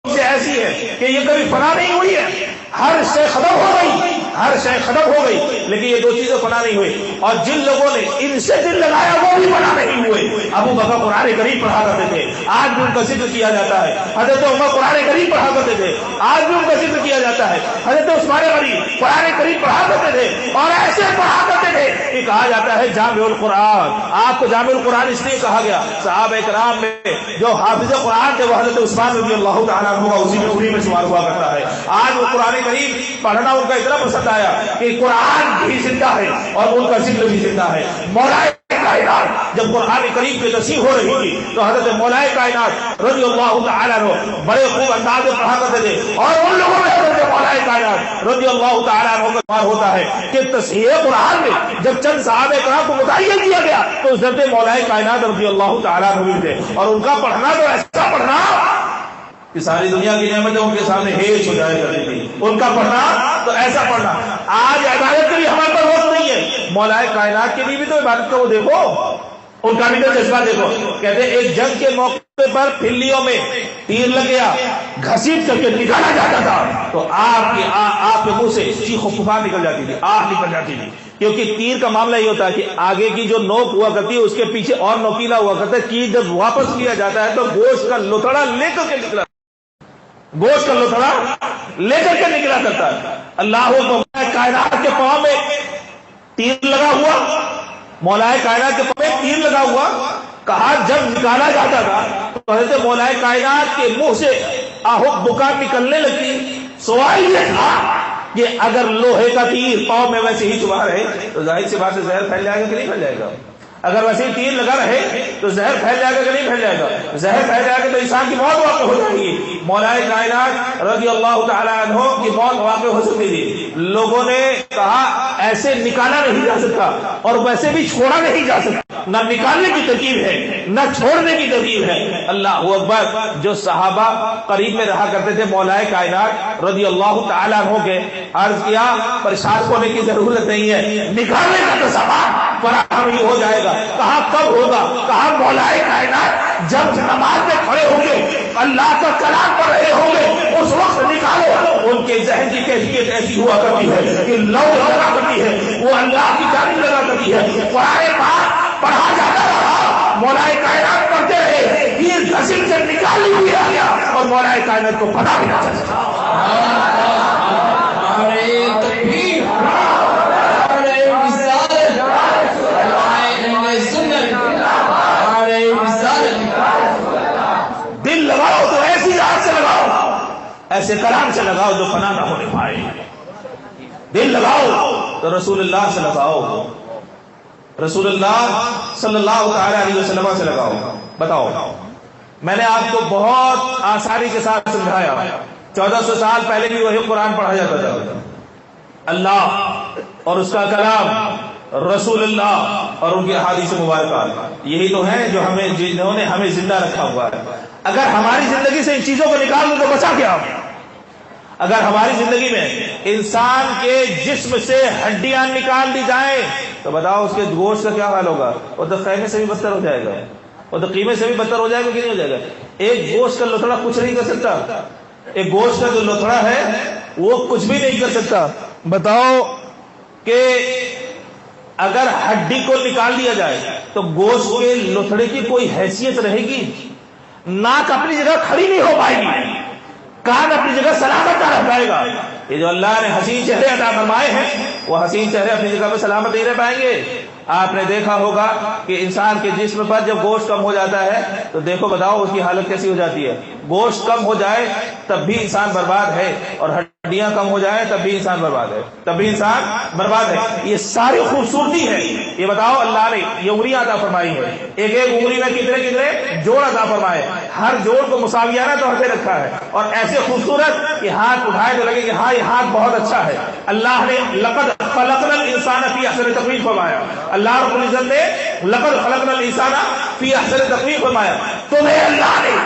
S2: ایسی ہے کہ یہ کبھی فنا نہیں ہوئی ہے، ہر شے ختم ہو گئی، ہر شے ختم ہو گئی، لیکن یہ دو چیزیں فنا نہیں ہوئی۔ اور جن لوگوں نے ان سے دل لگایا وہ بھی فنا نہیں ہوئے۔ ابو بکر قرآن کریم پڑھا کرتے تھے، آج بھی ان کا ذکر کیا جاتا ہے۔ حضرت عمر قرآن کریم پڑھا کرتے تھے، آج بھی ان کا ذکر کیا جاتا ہے۔ حضرت عثمان غنی قرآن کریم پڑھا کرتے تھے اور ایسے پڑھا کرتے تھے کہ کہا جاتا ہے جامع القرآن۔ آپ کو جامع القرآن اس لیے کہا گیا، صحابہ کرام میں جو حافظ قرآن تھے وہ حضرت عثمان رضی اللہ تعالیٰ عنہ اسی میں انہی میں شمار ہوا کرتا ہے۔ آج وہ قرآن کریم پڑھنا ان کا اتنا پسند آیا کہ قرآن بھی زندہ ہے اور ان کا ذکر بھی زندہ ہے۔ مولا کائنات جب قرآن کریم کی تفسیر ہو رہی تھی تو حضرت مولا کائنات رضی اللہ تعالیٰ عنہ بڑے خوب انداز میں پڑھا کرتے تھے، اور ان لوگوں میں حضرت مولا کائنات رضی اللہ تعالیٰ عنہ کا شمار ہوتا ہے کہ تصحیح قرآن میں جب چند صحابہ کرام کو متعین کیا گیا تو حضرت مولا کائنات رضی اللہ تعالیٰ عنہ بھی تھے، اور ان کا پڑھنا تو ایسا پڑھنا کہ ساری دنیا کی نعمتیں ان کے سامنے ہیچ ہو جایا کرتی تھی، ان کا پڑھنا تو ایسا پڑھنا۔ آج عبادت کے لیے ہمارے پر وقت نہیں ہے، مولا کائنات کے لیے بھی تو عبادت کا وہ دیکھو، ان کا بھی تو جذبہ دیکھو۔ کہتے ہیں ایک جنگ کے موقع پر پھلیوں میں تیر لگ گیا، گھسیٹ کر کے نکالا جاتا تھا تو آپ کے منہ سے چیخ و پکار نکل جاتی تھی، آہ نکل جاتی تھی، کیونکہ تیر کا معاملہ یہ ہوتا ہے کہ آگے کی جو نوک ہوا کرتی ہے اس کے پیچھے اور نوکیلا ہوا کرتا ہے، تیر جب واپس لیا جاتا ہے تو گوشت کا لتڑا لے کر کے نکلا، گوشت کا لتڑا لے کر کے نکلا کرتا ہے۔ اللہ مولا کائنات کے پاؤں میں تیر لگا ہوا، مولا کائنات کے پاؤں میں تیر لگا ہوا، کہا جب نکالا جاتا تھا تو حضرت مولا کائنات کے منہ سے آہو بکا نکلنے لگتی۔ سوال یہ تھا کہ اگر لوہے کا تیر پاؤں میں ویسے ہی چبھا رہے تو ظاہر سی بات سے زہر پھیل جائے گا کہ نہیں پھیل جائے گا؟ اگر ویسے ہی تیر لگا رہے تو زہر پھیل جائے گا کہ نہیں پھیل جائے گا؟ زہر پھیل جائے گا تو انسان کی موت واقع ہو جائے گی۔ مولا کائنات رضی اللہ تعالیٰ عنہ کی موت واقع ہو سکتی تھی۔ لوگوں نے کہا ایسے نکالا نہیں جا سکتا اور ویسے بھی چھوڑا نہیں جا سکتا، نہ نکالنے کی ترکیب ہے نہ چھوڑنے کی ترکیب ہے۔ اللہ اکبر۔ جو صحابہ قریب میں رہا کرتے تھے مولا کائنات رضی اللہ تعالیٰ عنہ کے، عرض کیا پریشان ہونے کی ضرورت نہیں ہے، نکالنے کا تو سامان فراہم ہی ہو جائے گا۔ کہاں کب ہوگا؟ کہاں مولا کائنات جب نماز میں کھڑے ہوں گے اللہ کا کلام پڑھ رہے ہوں گے اس وقت نکالو۔ ان کے ذہن کی کیفیت ایسی ہوا کرتی ہے کہ لو لگا کرتی ہے، وہ اللہ کی جانب لگا کرتی ہے۔ قرآن پاک پڑھا جاتا رہا، مولا کائنات پڑھتے رہے، یہ گھسیٹ سے نکال لیا گیا اور مولا کائنات کو پتا بھی نہ چلا۔ دل لگاؤ تو ایسی ذات سے لگاؤ، ایسے کلام سے لگاؤ جو فنا نہ ہونے پائے۔ دل لگاؤ تو رسول اللہ سے لگاؤ، رسول اللہ صلی اللہ تعالی علیہ وسلم سے لگاؤ۔ بتاؤ، میں نے آپ کو بہت آسانی کے ساتھ سمجھایا، 1400 سال پہلے بھی وہی قرآن پڑھا جاتا تھا۔ اللہ اور اس کا کلام، رسول اللہ اور ان کی احادیث مبارکات، یہی تو ہیں جو جنہوں نے ہمیں زندہ رکھا ہوا ہے۔ اگر ہماری زندگی سے ان چیزوں کو نکال دو تو بچا کیا؟ اگر ہماری زندگی میں انسان کے جسم سے ہڈیاں نکال دی جائیں تو بتاؤ اس کے گوشت کا کیا حال ہوگا؟ وہ تو خیمے سے بھی بدتر ہو جائے گا، وہ تو قیمے سے بھی بدتر ہو جائے گا کہ نہیں ہو جائے گا؟ ایک گوشت کا لوتھڑا کچھ نہیں کر سکتا، ایک گوشت کا جو لوتھڑا ہے وہ کچھ بھی نہیں کر سکتا۔ بتاؤ کہ اگر ہڈی کو نکال دیا جائے تو گوشت کے لوتھڑے کی کوئی حیثیت رہے گی؟ ناک اپنی جگہ کھڑی نہیں ہو پائے گی، کان اپنی جگہ سلامت نہ رہ پائے گا۔ یہ جو اللہ نے حسین چہرے عطا فرمائے ہیں وہ حسین چہرے اپنی جگہ پہ سلامت نہیں رہ پائیں گے۔ آپ نے دیکھا ہوگا کہ انسان کے جسم پر جب گوشت کم ہو جاتا ہے تو دیکھو بتاؤ اس کی حالت کیسی ہو جاتی ہے۔ گوشت کم ہو جائے تب بھی انسان برباد ہے، اور ہڈیاں کم ہو جائیں تب بھی انسان برباد ہے، تب بھی انسان برباد ہے۔ یہ ساری خوبصورتی ہے، یہ بتاؤ اللہ نے یہ انگلیاں عطا فرمائی ہے، ایک ایک انگلی میں کتنے کتنے جوڑ عطا فرمائے، ہر جوڑ کو مساویانہ طور پہ رکھا ہے، اور ایسے خوبصورت کہ ہاتھ اٹھائے تو لگے کہ ہاں یہ ہاتھ بہت اچھا ہے۔ اللہ نے لقد خلقنا الانسان فی احسن تقویم فرمایا، اللہ رب العزت نے لقد خلقنا الانسان فی احسن تقویم فرمایا۔ تمہیں اللہ نے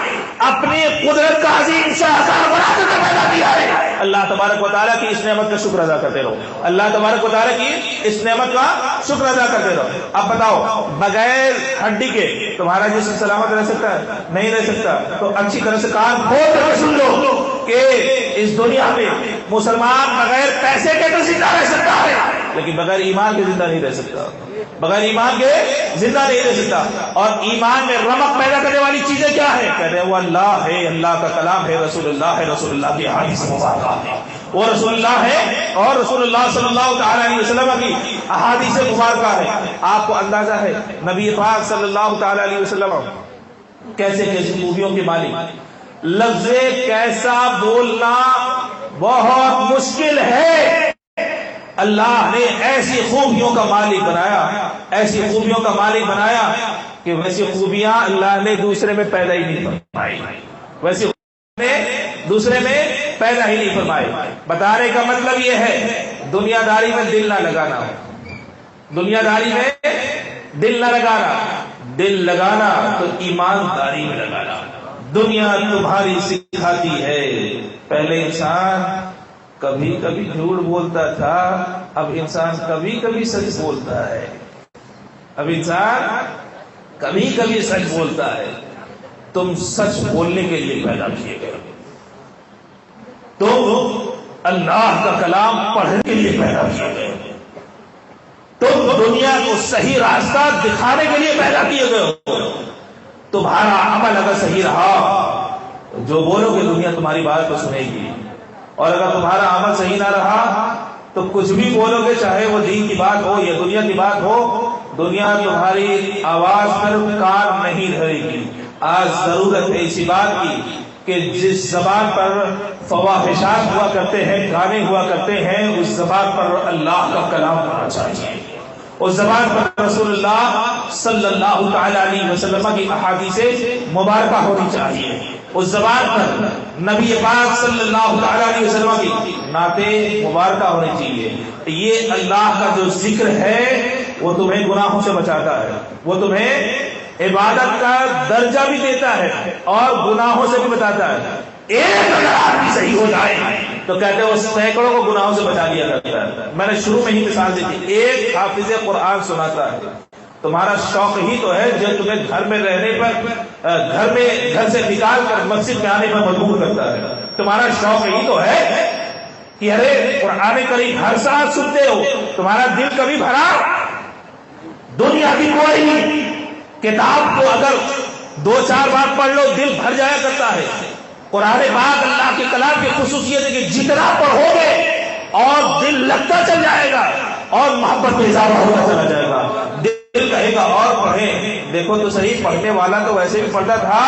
S2: اپنی قدرت کا عظیم شاہکار بنا کر پیدا کیا ہے۔ اللہ تبارک و تعالیٰ کی اس نعمت کا شکر ادا کرتے رہو، اللہ تبارک و تعالیٰ کی اس نعمت کا شکر ادا کرتے رہو۔ اب بتاؤ بغیر ہڈی کے تمہارا جسم سلامت رہ سکتا ہے؟ نہیں رہ سکتا۔ تو اچھی طرح سے کان کھول کر سن لو کہ اس دنیا میں مسلمان بغیر پیسے کے تو زندہ رہ سکتا ہے لیکن بغیر ایمان کے زندہ نہیں رہ سکتا، بغیر ایمان کے زندہ نہیں رہ سکتا۔ اور ایمان میں رمق پیدا کرنے والی چیزیں کیا ہیں؟ کہتے ہیں وہ اللہ ہے، اللہ کا کلام ہے، رسول اللہ ہے، رسول اللہ کی احادیث مبارکہ ہے، وہ رسول اللہ ہے اور رسول اللہ صلی اللہ تعالی علیہ وسلم کی احادیث مبارکہ ہے۔ آپ کو اندازہ ہے نبی پاک صلی اللہ تعالی علیہ وسلم کیسے کیسی خوبیوں کے مالک، لفظ کیسا بولنا بہت مشکل ہے، اللہ نے ایسی خوبیوں کا مالک بنایا، ایسی خوبیوں کا مالک بنایا کہ ویسی خوبیاں اللہ نے دوسرے میں پیدا ہی نہیں فرمائی، ویسی خوبیاں نے دوسرے میں پیدا ہی نہیں فرمائی۔ بتانے کا مطلب یہ ہے دنیا داری میں دل نہ لگانا، دنیا داری میں دل نہ لگانا، دل لگانا تو ایمانداری میں لگانا۔ دنیا تمہاری سکھاتی ہے، پہلے انسان کبھی کبھی جھوٹ بولتا تھا، اب انسان کبھی کبھی سچ بولتا ہے، اب انسان کبھی کبھی سچ بولتا ہے۔ تم سچ بولنے کے لیے پیدا کیے گئے، تم اللہ کا کلام پڑھنے کے لیے پیدا کیے گئے، تم دنیا کو صحیح راستہ دکھانے کے لیے پیدا کیے گئے ہو۔ تمہارا عمل اگر صحیح رہا تو جو بولو گے دنیا تمہاری بات کو سنے گی، اور اگر تمہارا عمل صحیح نہ رہا تو کچھ بھی بولو گے، چاہے وہ دین کی بات ہو یا دنیا کی بات ہو، دنیا تمہاری آواز پر کان نہیں دھرے گی۔ آج ضرورت ہے اسی بات کی کہ جس زبان پر فواحشات ہوا کرتے ہیں، گانے ہوا کرتے ہیں، اس زبان پر اللہ کا کلام ہونا چاہیے، اس زبان پر رسول اللہ صلی اللہ تعالی علیہ وسلم کی احادیث مبارکہ ہونی چاہیے، اس زبان پر نبی پاک صلی اللہ تعالی علیہ وسلم کی نعتیں مبارکہ ہونی چاہیے۔ یہ اللہ کا جو ذکر ہے وہ تمہیں گناہوں سے بچاتا ہے، وہ تمہیں عبادت کا درجہ بھی دیتا ہے اور گناہوں سے بھی بچاتا ہے۔ ایک اگر آدمی صحیح ہو جائے تو کہتے ہیں وہ سینکڑوں کو گناہوں سے بچا لیا کرتا ہے۔ میں نے شروع میں ہی مثال دی تھی، ایک حافظ قرآن سناتا ہے، تمہارا شوق ہی تو ہے جو تمہیں گھر میں رہنے پر گھر سے نکال کر مسجد میں آنے پر مجبور کرتا ہے، تمہارا شوق ہی تو ہے کہ ارے قرآن کریم ہر سال سنتے ہو، تمہارا دل کبھی بھرا؟ دنیا کی کوئی کتاب کو اگر 2-4 بار پڑھ لو دل بھر جایا کرتا ہے۔ قرآن پاک اللہ کے کلام کی خصوصیت ہے کہ جتنا پڑھو گے اور دل لگتا چل جائے گا اور محبت میں اضافہ ہوتا چلا جائے گا، دل کہے گا اور پڑھیں۔ دیکھو تو صحیح، پڑھنے والا تو ویسے بھی پڑھتا تھا۔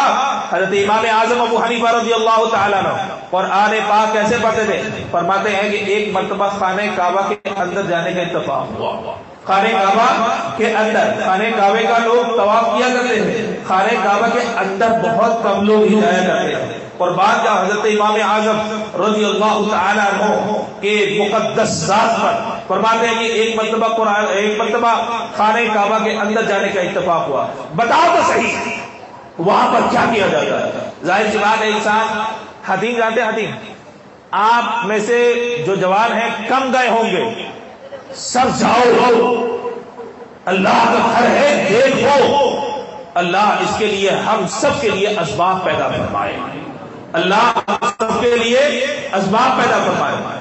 S2: حضرت امام اعظم ابو حنیفہ رضی اللہ تعالیٰ عنہ قرآن پاک کیسے پڑھتے تھے؟ فرماتے ہیں کہ ایک مرتبہ خانہ کعبہ کے اندر جانے کا اتفاق ہوا، خانہ کعبہ کے اندر، خانہ کعبے کا لوگ طواف کیا کرتے تھے، خانہ کعبہ کے اندر بہت کم لوگ ہی جایا کرتے ہیں، اور بعد کا حضرت امام اعظم رضی اللہ تعالیٰ عنہ کے مقدس ذات پر فرماتے ہیں کہ ایک مرتبہ خانہ کعبہ کے اندر جانے کا اتفاق ہوا۔ بتاؤ تو صحیح وہاں پر کیا کیا جاتا ہے؟ ظاہر سی بات ہے، انسان حتیم جانتے ہیں، آپ میں سے جو جوان ہیں کم گئے ہوں گے، سب جاؤ، اللہ کا گھر ہے، دیکھو۔ اللہ اس کے لیے ہم سب کے لیے اسباب پیدا فرمائے، اللہ سب کے لیے اسباب پیدا فرمائے۔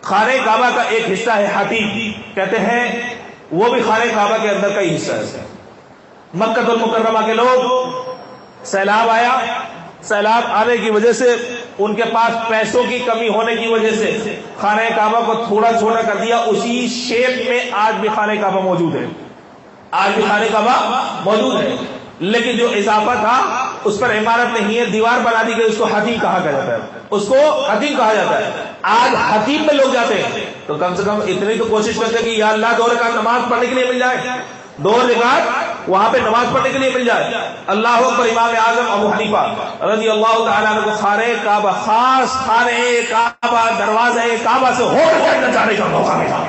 S2: خانہ کعبہ کا ایک حصہ ہے حتیم، کہتے ہیں وہ بھی خانہ کعبہ کے اندر کا ہی حصہ ہے۔ مکہ المکرمہ کے لوگ سیلاب آیا، سیلاب آنے کی وجہ سے ان کے پاس پیسوں کی کمی ہونے کی وجہ سے خانہ کعبہ کو تھوڑا چھوٹا کر دیا، اسی شیپ میں آج بھی خانہ کعبہ موجود ہے، آج بھی خانہ کعبہ موجود ہے، لیکن جو اضافہ تھا اس پر عمارت نہیں ہے، دیوار بنا دی گئی، اس کو حتیم کہا جاتا ہے، اس کو حتیم کہا جاتا ہے۔ آج حتیم میں لوگ جاتے ہیں تو کم سے کم اتنی تو کوشش کرتے ہیں کہ یا اللہ 2 رکعت نماز پڑھنے کے لیے مل جائے، 2 رکعت وہاں پہ نماز پڑھنے کے لیے مل جائے۔ اللہ اکبر۔ امام اعظم ابو حنیفہ رضی اللہ تعالیٰ عنہ کو خانہ کعبہ، خاص خانہ کعبہ، دروازہ کعبہ سے ہو کر اندر جانے کا موقع ملا،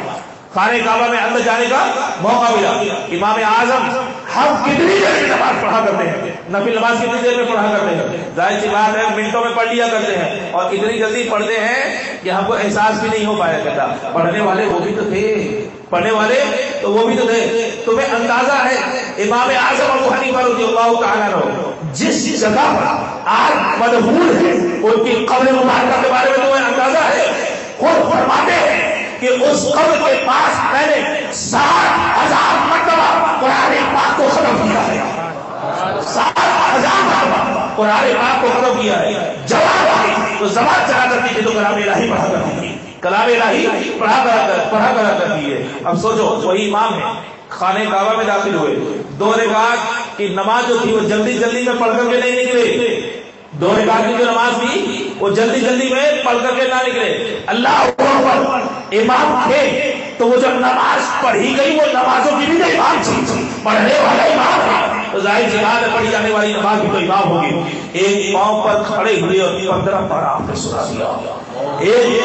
S2: خانہ کعبہ میں اندر جانے کا موقع ملا۔ امام اعظم ہم کتنی دیر میں نماز پڑھا کرتے ہیں، نفل نماز کتنی دیر میں پڑھا کرتے ہیں، ظاہر سی بات ہے منٹوں میں پڑھ لیا کرتے ہیں، اور اتنی جلدی پڑھتے ہیں کہ ہم کو احساس بھی نہیں ہو پایا کرتا۔ پڑھنے والے وہ بھی تو تھے، پڑھنے والے تو وہ بھی تو تھے۔ تمہیں اندازہ ہے امام اعظم ابو حنیفہ رضی اللہ تعالیٰ عنہ جس جگہ پر آج مدفون ہے ان کی قبر مبارکہ کے بارے میں تمہیں اندازہ ہے؟ خود فرماتے ہیں کہ اس قبر کے پاس میں نے 7,000 مرتبہ قرآن پاک کو ختم کیا ہے، 7,000 مرتبہ قرآن پاک کو ختم کیا ہے۔ جواب آئی تو زبان چلا کرتی تھی تو کلام الہی پڑھا کرتی تھی، کلام الہی پڑھا کرا کرتی ہے۔ اب سوچو وہی امام ہے، خانہ کعبہ میں داخل ہوئے، 2 رکعت کی نماز جو تھی وہ جلدی جلدی میں پڑھ کر کے نہیں نکلے، 2 رکعت کی جو نماز تھی وہ جلدی جلدی میں پڑھ کر کے نہ نکلے۔ اللہ اکبر۔ امام تھے تو وہ جب نماز پڑھی گئی، وہ نمازوں کی بھی تو امام تھی، پڑھنے والا امام ہے تو ظاہر سی بات ہے پڑھی جانے والی نماز بھی تو امام ہوگی۔ ایک پاؤں پر کھڑے ہوئے اور 15 پارہ آپ نے سنا دیا، ایک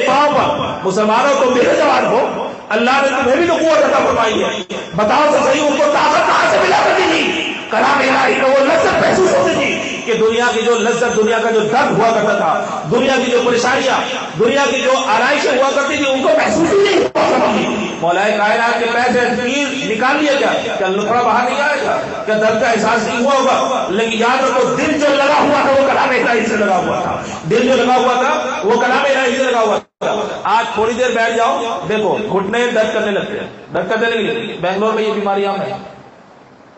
S2: پاؤں پر۔ مسلمانوں کو میرے جوان ہو، اللہ نے تمہیں بھی تو قوت عطا فرمائی ہے، بتاؤ تو صحیح ان کو طاقت کہاں سے ملا کرتی تھی؟ کلام الہی کا وہ لذت محسوس ہوتی تھی کہ دنیا کی جو لذت، دنیا کا جو درد ہوا کرتا تھا، دنیا کی جو پریشانیاں، دنیا کی جو آرائشیں ہوا کرتی تھی، ان کو محسوس ہی نہیں ہوا کرتی۔ مولا کائنات کے پیر سے تیر نکال لیا کیا لکڑا باہر نہیں آئے گا؟ کیا درد کا احساس نہیں ہوا ہوگا؟ لیکن یاد رکھو دل جو لگا ہوا تھا وہ کلام الہی سے لگا ہوا تھا، دل جو لگا ہوا تھا وہ کلام الہی سے لگا ہوا تھا۔ آج تھوڑی دیر بیٹھ جاؤ، دیکھو گھٹنے درد کرنے لگتے ہیں، درد کرنے لگے۔ بنگلور میں یہ بیماری عام ہے،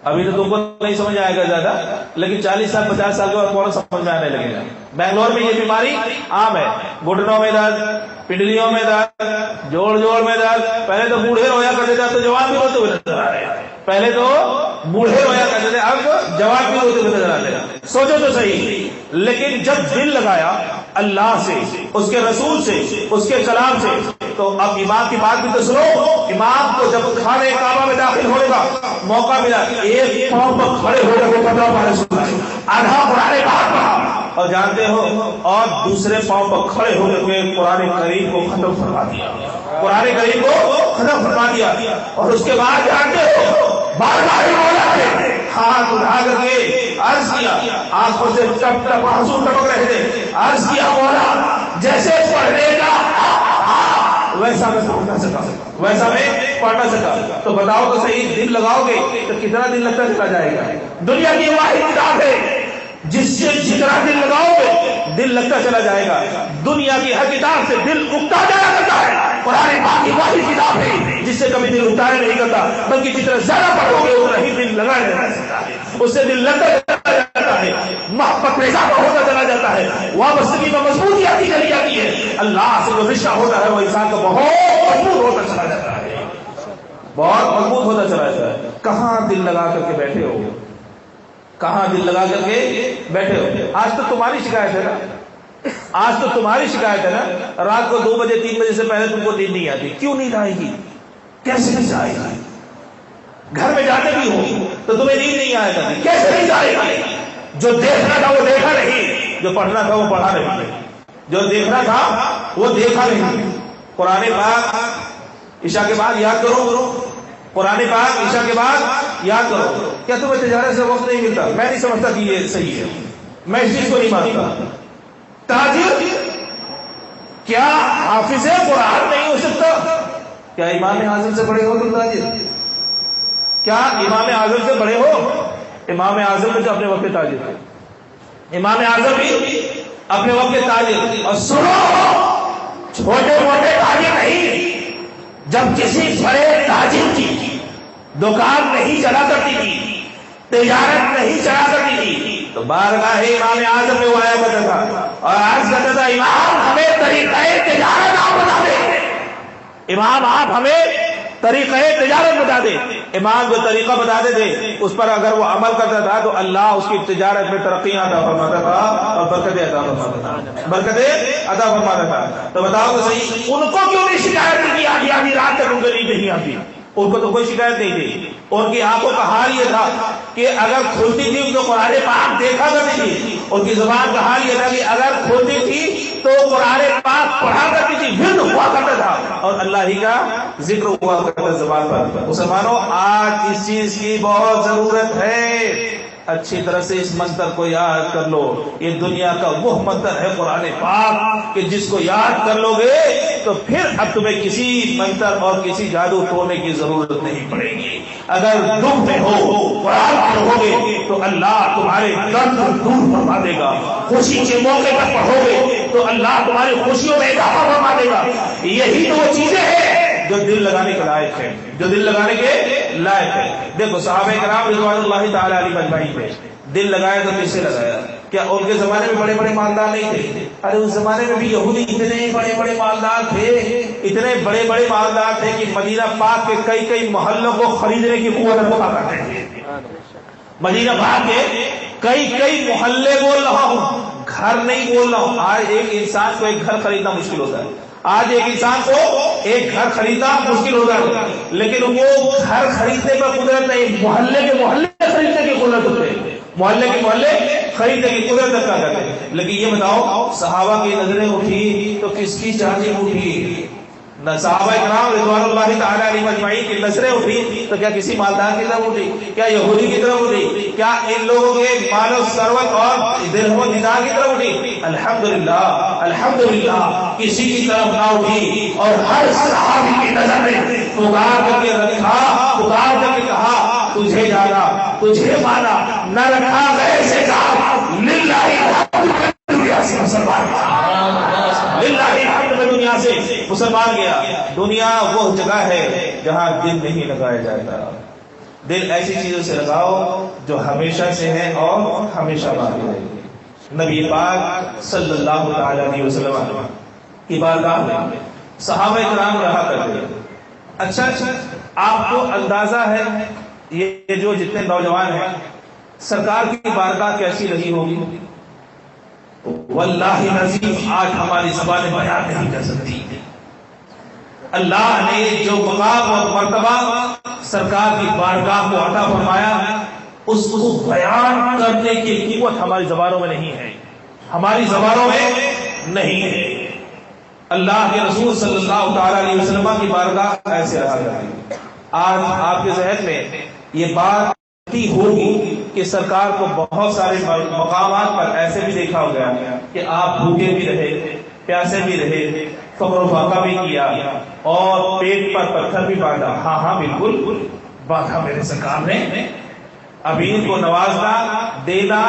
S2: ابھی تو تم کو نہیں سمجھ آئے گا زیادہ، لیکن 40 سال 50 سال کے بعد فوراً سمجھ میں آنے لگے گا۔ بنگلور میں یہ بیماری عام ہے، گھٹنوں میں درد، پنڈلیوں میں درد، جوڑ میں درد۔ پہلے تو بوڑھے رویا کرتے تھے، تو جوان بھی روتے ہوئے نظر آ رہے ہیں۔ پہلے تو بوڑھے رویا کرتے تھے، اب جوان بھی روتے ہوئے نظر آ رہے ہیں۔ سوچو تو صحیح، لیکن جب دل لگایا اللہ سے، اس کے رسول سے، اس کے کلام سے، تو اب امام کی بات بھی تو سنو۔ امام کو جب خانہ کعبہ میں داخل ہونے کا موقع ملا، ایک پاؤں پر کھڑے ہو کر 15 پارے سنائے، آدھا قرآن پاک پڑھا، اور جانتے ہو اور دوسرے پاؤں پر کھڑے ہو کر کے قرآن کریم کو ختم فرما دیا، قرآن کریم کو ختم فرما دیا۔ اور اس کے بعد جانتے ہو بار بار مولا نے ہاتھ اٹھا کر کے عرض کیا، آنکھوں سے ٹپ ٹپ آنسو ٹپک رہے تھے، عرض کیا مولا جیسے پڑھنے کا ویسا میں پڑھنا سکا، ویسا میں پڑھنا سکا۔ تو بتاؤ تو صحیح، دل لگاؤ گے تو کتنا دل لگتا چلا جائے گا؟ دنیا کی واحد کتاب ہے جس سے جتنا دل لگاؤ گے دل لگتا چلا جائے گا۔ دنیا کی ہر کتاب سے دل اکتا جایا کرتا ہے، قرآن پاک کی واحد کتاب ہے جس سے کبھی دل اکتایا نہیں کرتا، بلکہ جتنا زیادہ پڑھو گے اتنا ہی دل لگایا جاتا ہے، اس سے دل لگتا چلا جاتا ہے، محبت میں اضافہ ہوتا چلا جاتا ہے، وابستگی میں مضبوطی آتی چلی جاتی ہے، اللہ سے جو رشتہ ہوتا ہے وہ انسان کا بہت مضبوط ہوتا چلا جاتا ہے، بہت مضبوط ہوتا چلا جاتا ہے۔ کہاں دل لگا کر کے بیٹھے ہو، کہاں دل لگا کر کے بیٹھے ہو؟ آج تو تمہاری شکایت ہے نا، آج تو تمہاری شکایت ہے نا، رات کو 2 بجے 3 بجے سے پہلے تم کو نیند نہیں آتی۔ کیوں نیند آئے گی؟ کیسے نہیں آئے گی؟ گھر میں جاتے بھی ہو تو تمہیں نیند نہیں آئے گی، کیسے نہیں آئے گی؟ جو دیکھنا تھا وہ دیکھا نہیں، جو پڑھنا تھا وہ پڑھا نہیں، جو دیکھنا تھا وہ دیکھا نہیں۔ قرآن پاک عشاء کے بعد یاد کرو، قرآن پاک عشاء کے بعد یاد کرو۔ کیا تمہیں تجارت سے وقت نہیں ملتا؟ میں نہیں سمجھتا کہ یہ صحیح ہے، میں اس چیز کو نہیں مانتا۔ تاجر کیا حافظ قرآن نہیں ہو سکتا؟ کیا امام اعظم سے بڑے ہو تم تاجر؟ کیا امام اعظم سے بڑے ہو؟ امام اعظم بھی تو اپنے وقت تاجر تھے، امام اعظم بھی اپنے وقت تاجر. اور سنو، چھوٹے موٹے تاجر نہیں، جب کسی بڑے تاجر کی دکان نہیں چلا کرتی تھی، تجارت نہیں چلا کرتی تھی، تو بارگاہ امام اعظم میں وہ آیا کرتا تھا اور عرض کرتا تھا امام ہمیں طریقہ تجارت آپ بتا دیں، امام آپ ہمیں طریقہ تجارت بتا دیں. امام جو طریقہ بتاتے تھے اس پر اگر وہ عمل کرتا تھا تو اللہ اس کی تجارت میں ترقی عطا فرماتا تھا اور برکتیں عطا فرماتا تھا، برکتیں عطا فرماتا تھا. تو بتاؤ تو صحیح، ان کو کیوں نہیں شکایت نہیں آتی؟ آدھی رات تک ان کو نیند نہیں آتی، ان کو تو کوئی شکایت نہیں تھی. ان کی آنکھوں کا حال یہ تھا کہ اگر کھلتی تھی تو قرآن پاک دیکھا کرتی تھی، ان کی زبان کا حال یہ تھا کہ اگر کھلتی تھی تو قرآن پاک پڑھا کرتی تھی، ورد ہوا کرتا تھا اور اللہ ہی کا ذکر ہوا کرتا زبان پر. مسلمانوں، آج اس چیز کی بہت ضرورت ہے. اچھی طرح سے اس منتر کو یاد کر لو. یہ دنیا کا وہ منتر ہے قرآن پاک کہ جس کو یاد کر لو گے تو پھر اب تمہیں کسی منتر اور کسی جادو توڑنے کی ضرورت نہیں پڑے گی. اگر دکھ میں ہو قرآن پڑھو گے تو اللہ تمہارے درد دور فرما دے گا. خوشی کے موقع پر پڑھو گے تو اللہ تمہاری خوشیوں میں اضافہ فرما دے گا. یہی تو وہ چیزیں ہیں جو دل لگانے کے لائق ہے، جو دل لگانے کے لائق ہے. دیکھو صحابہ کرام رضوان اللہ تعالی علیہم اجمعین نے دل لگایا تو کس سے لگایا؟ کیا ان کے زمانے میں بڑے بڑے مالدار نہیں تھے؟ ارے اس زمانے میں بھی یہودی اتنے بڑے بڑے مالدار تھے، اتنے بڑے بڑے مالدار تھے کہ مدینہ پاک کے کئی کئی محلوں کو خریدنے کی قوت رکھا کرتے تھے. مدینہ پاک کے کئی کئی محلے بول رہا ہوں، گھر نہیں بول رہا ہوں. آج ایک انسان کو ایک گھر خریدنا مشکل ہوتا ہے، آج ایک انسان کو ایک گھر خریدنا مشکل ہوتا ہے، لیکن وہ گھر خریدنے پر قدرت نہیں، محلے کے محلے خریدنے کی قدرت ہوتے ہیں، محلے کے محلے خریدنے کی قدرت رکھا کرتے ہیں. لیکن یہ بتاؤ صحابہ کی نظریں اٹھی تو کس کی جانب اٹھی؟ صحابہ کرام رضوان اللہ تعالی علیہم اجمعین کی نظریں اٹھی تو کیا کسی مالدار کی طرف اٹھی؟ کیا یہودی کی طرف اٹھی؟ کیا ان لوگوں کے مال و ثروت اور درہم و دینار کی طرف اٹھی؟ الحمدللہ الحمدللہ کسی کی طرف نہ اٹھی. اور ہر صحابی کی نظر میں پکار کر کے رکھا، پکار کر کے کہا تجھے جانا تجھے مانا، نہ رکھا غیر سے کہا للہ دنیا سے مسلمان للہ الحمد میں دنیا سے مسلمان گیا. دنیا وہ جگہ ہے جہاں دل نہیں لگایا جاتا. دل ایسی چیزوں سے لگاؤ جو ہمیشہ سے ہے اور ہمیشہ باقی رہے گی. نبی پاک صلی اللہ تعالی علیہ وسلم کی بارگاہ میں صحابہ کرام رہا کرتے. اچھا آپ کو اندازہ ہے یہ جو جتنے نوجوان ہیں سرکار کی بارگاہ کیسی رہی ہوگی؟ واللہ العظیم آج ہماری زبانیں بیان نہیں کر سکتی. اللہ نے جو مقام اور مرتبہ سرکار کی بارگاہ کو عطا فرمایا اس کو بیان کرنے کی قوت ہماری زبانوں میں نہیں ہے، ہماری زبانوں میں نہیں ہے. اللہ کے رسول صلی اللہ تعالی علیہ وسلم کی بارگاہ ایسے رہا کرتی. آج آپ کے ذہن میں یہ بات ہوگی کہ سرکار کو بہت سارے مقامات پر ایسے بھی دیکھا ہو گیا کہ آپ بھوکے بھی رہے، پیاسے بھی رہے، فقر و فاقہ بھی کیا اور پیٹ پر پتھر بھی باندھا. ہاں ہاں بالکل باندھا میرے سرکار نے. امیر کو نوازنا دینا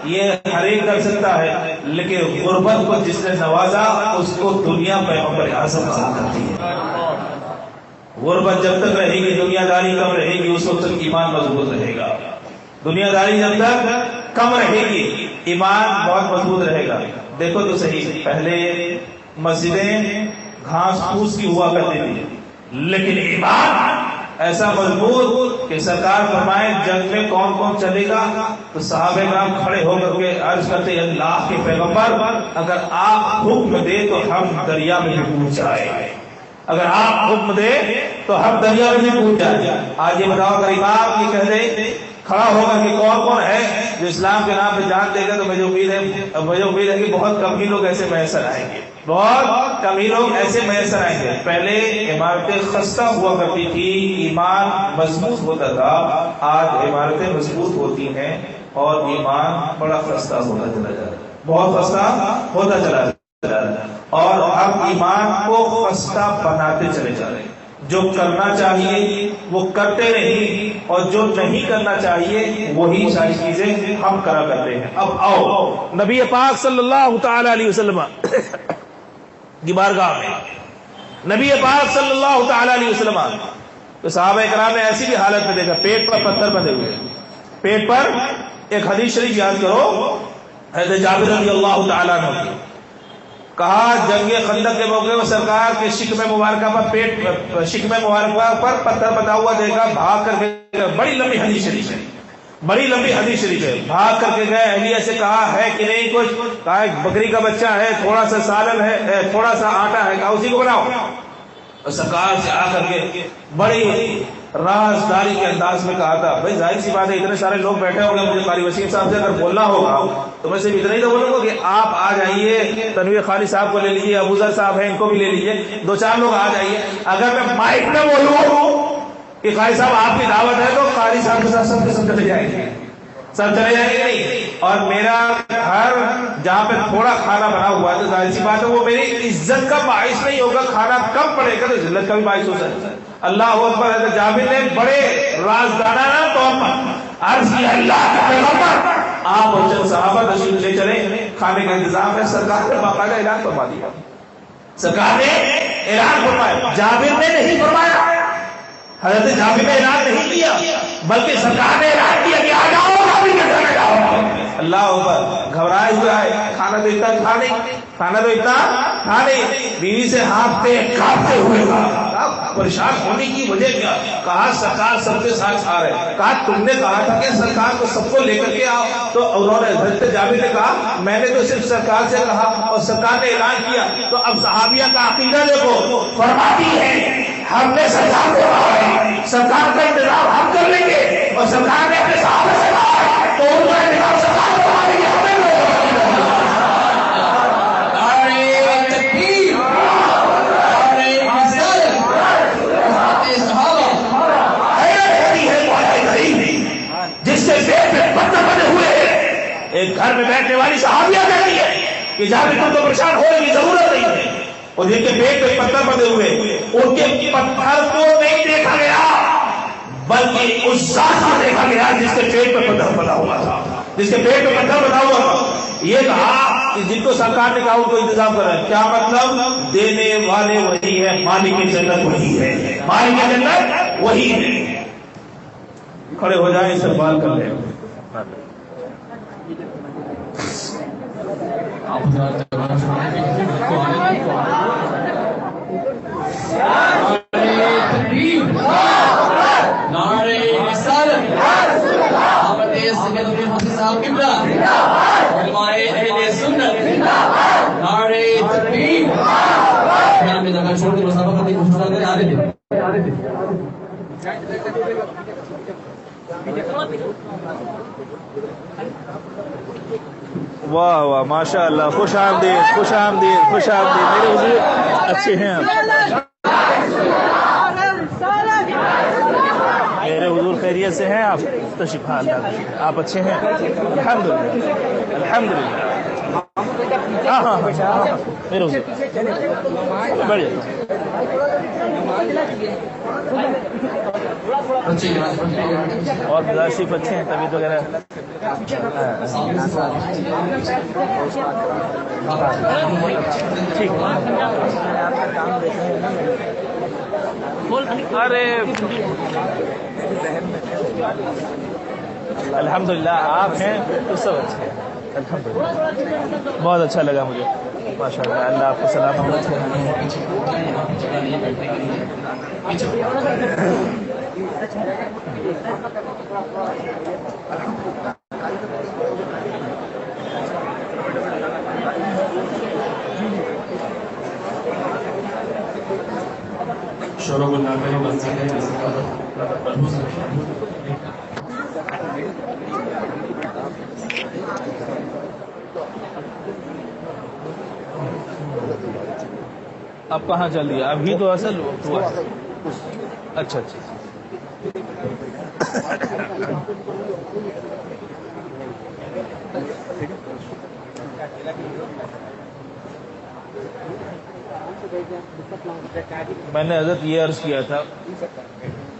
S2: یہ ہر ایک کر سکتا ہے، لیکن غربت کو جس نے نوازا اس کو دنیا پیغمبر اعظم عطا کرتی ہے. غربت جب تک رہے گی، دنیا داری کم رہے گی، اس وقت تک ایمان مضبوط رہے گا. دنیا داری جب تک کم رہے گی ایمان بہت مضبوط رہے گا. دیکھو تو صحیح، پہلے مسجدیں گھاس پھوس کی ہوا کرتی تھی لیکن ایمان ایسا مضبوط کہ سرکار فرمائے جنگ میں کون کون چلے گا تو صحابہ کرام کھڑے ہو کر کے عرض کرتے اللہ کے پیغمبر اگر آپ حکم دے تو ہم دریا میں ڈوب جائیں، اگر آپ حکم دے تو ہم دریا میں ڈوب جائیں. آج یہ بتاؤ اگر امام یہ کہہ دے کھڑا ہوگا کہ کون کون ہے جو اسلام کے نام پہ جان دے گا تو مجھے امید ہے کہ بہت کم ہی لوگ ایسے میسر آئیں گے، بہت کم ہی لوگ ایسے میسر آئیں گے. پہلے عمارتیں خستہ ہوا کرتی تھی، ایمان مضبوط ہوتا تھا. آج عمارتیں مضبوط ہوتی ہیں اور ایمان بڑا خستہ ہوتا چلا جاتا ہے، بہت خستہ ہوتا چلا جاتا ہے. اور ہم ایمان کو خستہ بناتے چلے جا رہے ہیں. جو کرنا چاہیے وہ کرتے نہیں اور جو نہیں کرنا چاہیے وہی ساری چیزیں ہم کرا کرتے ہیں. اب آؤ نبی پاک صلی اللہ تعالی علیہ وسلم کی بارگاہ میں نبی پاک صلی اللہ تعالی علیہ وسلم تو صحابہ کرام نے ایسی بھی حالت میں دیکھا پیٹ پر پتھر بندھے ہوئے. پیٹ پر ایک حدیث شریف یاد کرو حضرت جابر رضی اللہ تعالیٰ عنہ کی. کہا جنگ خندق کے موقع میں سرکار کے شکم مبارکہ پر شکم مبارکہ پر پتھر بندھا ہوا دیکھا. بھاگ کر کے بڑی لمبی حدیث شریف ہے بڑی لمبی حدیث شریف ہے. بھاگ کر کے گئے اہلیہ سے کہا ہے کہ نہیں کچھ. کہا بکری کا بچہ ہے تھوڑا سا سالن ہے تھوڑا سا آٹا ہے. کہا اسی کو بناؤ. اور سرکار سے آ کر کے بڑی رازداری کے انداز میں کہا تھا بھائی ظاہر سی بات ہے اتنے سارے لوگ بیٹھے ہوں گے مجھے قاری وسیم صاحب سے اگر بولنا ہوگا تو میں صرف اتنا ہی تو بولوں گا کہ آپ آ جائیے. تنویر خانی صاحب کو لے لیجیے ابوذر صاحب ہیں ان کو بھی لے لیجیے 2-4 لوگ آ جائیے. اگر میں مائک میں بولوں کہ قاری صاحب آپ کی دعوت ہے تو قاری صاحب کے ساتھ سب کے سب چلے جائیں گے سب چلے جائیں گے نہیں. اور میرا گھر جہاں پہ تھوڑا کھانا بنا ہوا ہے تو ظاہر سی بات ہے وہ میری عزت کا باعث نہیں ہوگا. کھانا کم پڑے گا تو ذلت کا بھی باعث ہو سکتا ہے. اللہ اکبر. حضرت جابر نے بڑے رازدارانہ طور پر عرض کیا اللہ کے پیغمبر آپ اور چند صحابہ تشریف لے چلیں کھانے کا انتظام ہے. سرکار نے باقاعدہ اعلان فرما دیا. سرکار نے اعلان فرمایا. جابر نے نہیں فرمایا. حضرت جابر نے اعلان نہیں کیا بلکہ سرکار نے اعلان کیا کہ آ جاؤ جابر کے گھر میں جاؤ. اللہ اکبر. گھبرائے ہوئے آئے. کھانا تو اتنا کھا نہیں. بیوی سے ہانپتے کانپتے ہوئے پریشان ہونے کی وجہ کیا. کہا سرکار سب کے ساتھ آ رہے. کہا تم نے کہا تھا کہ سرکار کو سب کو لے کر کے آؤ. تو انہوں نے حضرت جابر نے کہا میں نے تو صرف سرکار سے کہا اور سرکار نے اعلان کیا. تو اب صحابیہ کا عقیدہ دیکھو. فرماتی ہے ہم نے سرکار کو کہا ہے سرکار کا انتظام ہم کر لیں گے اور سرکار نے اپنے صحابہ سے کہا ہے تو ان کا انتظام سرکار کو کرا دیں گے. جس سے پیٹ میں پتھر بندھے ہوئے ہیں ایک گھر میں بیٹھنے والی صحابیہ کہہ رہی ہے کہ جہاں تم تو پریشان ہونے کی ضرورت نہیں ہے. اور جن کے پیٹ میں پتھر بندھے ہوئے ان کے پتھر کو نہیں دیکھا گیا بلکہ اس ذات کو دیکھا گیا جس کے پیٹ میں پتھر بندھا ہوا تھا. جس کے پیٹ میں پتھر بندھا ہوا تھا. یہ کہا کہ جن کو سرکار نے کہا ان کو انتظام کر رہا ہے. کیا مطلب؟ دینے والے وہی ہے مالک جنت وہی ہے. مالک جنت وہی ہے. کھڑے ہو جائیں استقبال کر لیں. واہ واہ ماشاء اللہ. خوش آمدید خوش آمدید خوش آمدید. میرے حضور اچھے ہیں میرے حضور خیریت سے ہیں آپ. تشریف آپ اچھے ہیں الحمدللہ الحمدللہ. ہاں میرے حضور بڑھیا. اور مزاشف اچھے ہیں طبیعت وغیرہ ٹھیک. ارے الحمدللہ آپ ہیں تو سب اچھے ہیں الحمدللہ. بہت اچھا لگا مجھے ماشاء اللہ. اللہ آپ کو سلامت
S1: شروع
S2: اب کہاں چل دیا؟ ابھی تو اصل ہوا. اچھا اچھا میں نے حضرت یہ عرض کیا تھا،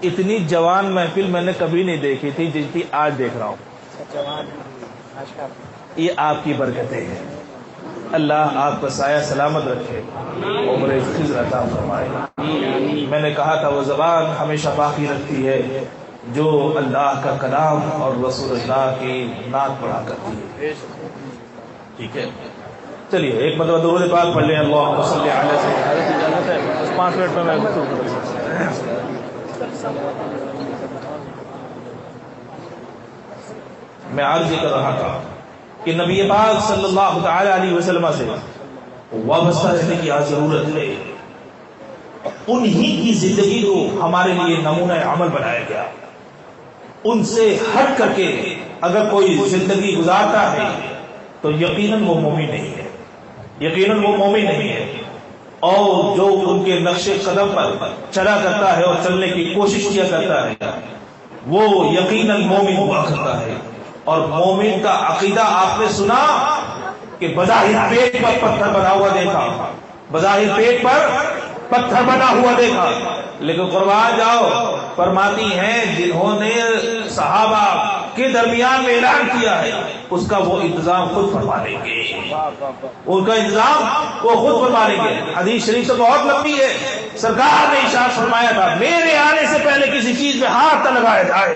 S2: اتنی جوان محفل میں نے کبھی نہیں دیکھی تھی جتنی آج دیکھ رہا ہوں۔ یہ آپ کی برکتیں ہیں، اللہ آپ کا سایہ سلامت رکھے، عمر خضر عطا فرمائے۔ میں نے کہا تھا وہ زبان ہمیشہ باقی رکھتی ہے جو اللہ کا کلام اور رسول اللہ کی نعت پڑھا کرتی ہے۔ ٹھیک ہے، چلیے ایک مرتبہ درود پاک پڑھ لیں، اللہم صلی علی سیدنا۔ اجازت ہے 5 منٹ میں گفتگو کر سکتا ہوں۔ میں عرض کر رہا تھا کہ نبی پاک صلی اللہ تعالی علیہ وسلم سے وابستہ رہنے کی آج ضرورت ہے۔ انہی کی زندگی کو ہمارے لیے نمونہ عمل بنایا گیا۔ ان سے ہٹ کر کے اگر کوئی زندگی گزارتا ہے تو یقیناً وہ مومن نہیں ہے، یقیناً وہ مومن نہیں ہے۔ اور جو ان کے نقش قدم پر چلا کرتا ہے اور چلنے کی کوشش کیا کرتا ہے وہ یقیناً مومن ہوا کرتا ہے۔ اور مومن کا عقیدہ آپ نے سنا کہ بظاہر پیٹ پر پتھر بنا ہوا دیکھا، بظاہر پیٹ پر پتھر بنا ہوا دیکھا، لیکن قربان جاؤ فرماتی ہیں جنہوں نے صحابہ کے درمیان میں اعلان کیا ہے اس کا وہ انتظام خود فرما لیں گے، ان کا انتظام وہ خود فرما لیں گے۔ حدیث شریف تو بہت لمبی ہے، سرکار نے ارشاد فرمایا تھا میرے آنے سے پہلے کسی چیز میں ہاتھ نہ لگایا جائے،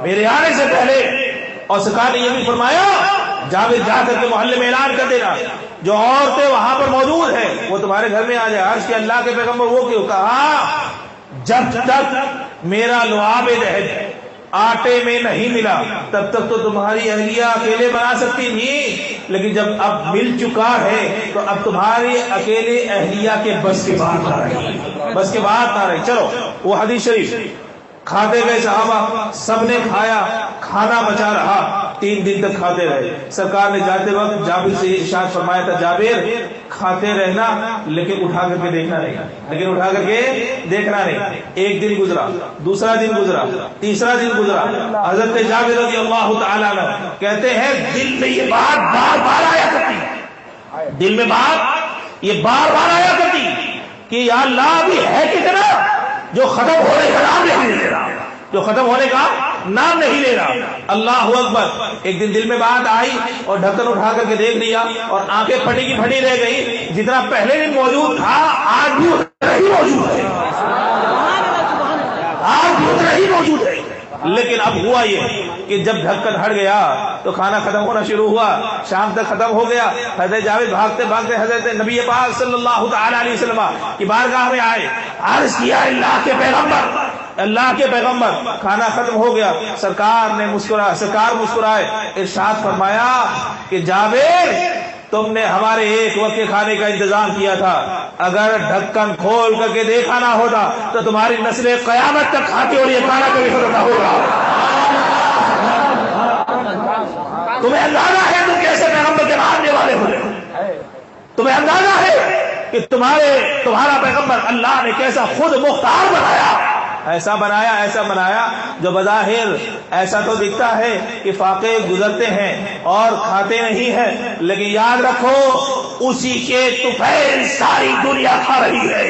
S2: میرے آنے سے پہلے۔ اور سرکار نے یہ بھی فرمایا جاوید جا کر کے محلے میں اعلان کر دینا جو عورتیں وہاں پر موجود ہیں وہ تمہارے گھر میں آ جائے۔ عرض کہ اللہ کے پیغمبر وہ کیوں؟ کہا جب تک میرا لعاب دہن آٹے میں نہیں ملا تب تک تو تمہاری اہلیہ اکیلے بنا سکتی تھی، لیکن جب اب مل چکا ہے تو اب تمہاری اکیلے اہلیہ کے بس کے بات نہ رہی، بس کے بات نہ رہی۔ چلو وہ حدیث شریف کھاتے گئے صحابہ، سب نے کھایا، کھانا بچا رہا، 3 دن تک کھاتے رہے۔ سرکار نے جاتے وقت جابر سے ارشاد فرمایا تھا جابر کھاتے رہنا لیکن اٹھا کر کے دیکھنا نہیں، لیکن اٹھا کر کے دیکھنا نہیں۔ ایک دن گزرا، دوسرا دن گزرا، تیسرا دن گزرا، حضرت جابر رضی اللہ تعالیٰ عنہ کہتے ہیں دل میں یہ بات بار بار آیا کرتی، دل میں بات یہ بار بار آیا کرتی کہ یا اللہ ابھی ہے کتنا جو ختم ہونے کا نام نہیں لے رہا، جو ختم ہونے کا نام نہیں لے رہا۔ اللہ اکبر۔ ایک دن دل میں بات آئی اور ڈھکن اٹھا کر کے دیکھ لیا اور آنکھیں پھٹی کی پھٹی رہ گئی، جتنا پہلے دن موجود تھا آج بھی اتنا ہی موجود ہے، آج بھی اتنا ہی موجود ہے۔ لیکن اب ہوا یہ کہ جب ڈھکن ہٹ گیا تو کھانا ختم ہونا شروع ہوا، شام تک ختم ہو گیا۔ حضرت جاوید بھاگتے بھاگتے حضرت نبی پاک صلی اللہ تعالی علیہ وسلم کی بارگاہ میں آئے، عرض کیا اللہ کے پیغمبر، اللہ کے پیغمبر کھانا ختم ہو گیا۔ سرکار مسکرائے، ارشاد فرمایا کہ جابر تم نے ہمارے ایک وقت کے کھانے کا انتظام کیا تھا، اگر ڈھکن کھول کر کے دیکھا نہ ہوتا تو تمہاری نسل قیامت تک کھاتی اور یہ کھانا کبھی ختم نہ ہوگا۔ تمہیں اندازہ ہے تم کیسے پیغمبر کے ماننے والے ہو، تمہیں اندازہ ہے کہ تمہارا پیغمبر اللہ نے کیسا خود مختار بنایا، ایسا بنایا جو بظاہر ایسا تو دکھتا ہے کہ فاقے گزرتے ہیں اور کھاتے نہیں ہیں، لیکن یاد رکھو اسی کے طفیل ساری دنیا کھا رہی ہے،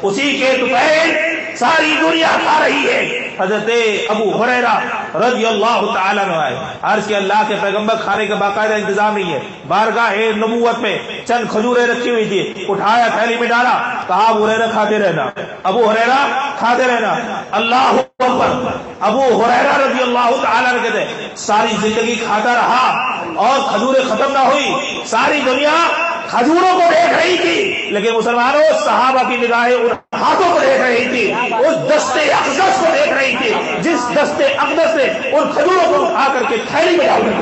S2: اسی کے طفیل ساری دنیا کھا رہی ہے۔ حضرت ابو ہریرہ رضی اللہ تعالیٰ عنہ آئے، عرض کہ اللہ کے پیغمبر کھانے کا باقاعدہ انتظام نہیں ہے، بارگاہ نبوت میں چند کھجوریں رکھی ہوئی تھی، اٹھایا تھیلی میں ڈالا، کہا ابو ہریرہ کھاتے رہنا، ابو ہریرہ کھاتے رہنا۔ اللہ اکبر۔ ابو ہریرہ رضی اللہ تعالیٰ عنہ کہتے ہیں ساری زندگی کھاتا رہا اور کھجوریں ختم نہ ہوئی، ساری دنیا کھجوروں کو دیکھ رہی تھی، لیکن مسلمانوں صحابہ کی نگاہیں ان ہاتھوں کو دیکھ رہی تھی، اس دستے اقدس کو دیکھ رہی تھی جس دستے اقدس نے ان کھجوروں کو اٹھا کر کے تھیلی میں ڈال کر کے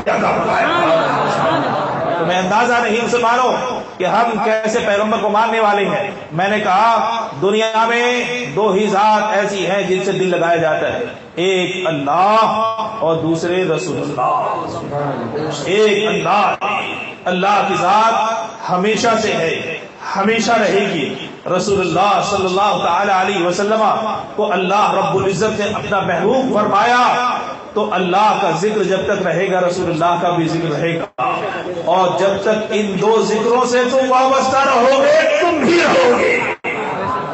S2: تمہیں اندازہ نہیں مسلمانوں کہ ہم کیسے پیغمبر کو ماننے والے ہیں۔ میں نے کہا دنیا میں 2 ہی ذات ایسی ہیں جن سے دل لگایا جاتا ہے، ایک اللہ اور دوسرے رسول اللہ۔ ایک اللہ کی ذات ہمیشہ سے ہے، ہمیشہ رہے گی۔ رسول اللہ صلی اللہ تعالی علیہ وسلم کو اللہ رب العزت نے اپنا محبوب فرمایا تو اللہ کا ذکر جب تک رہے گا رسول اللہ کا بھی ذکر رہے گا، اور جب تک ان دو ذکروں سے تم وابستہ رہو گے تم بھی رہو گے،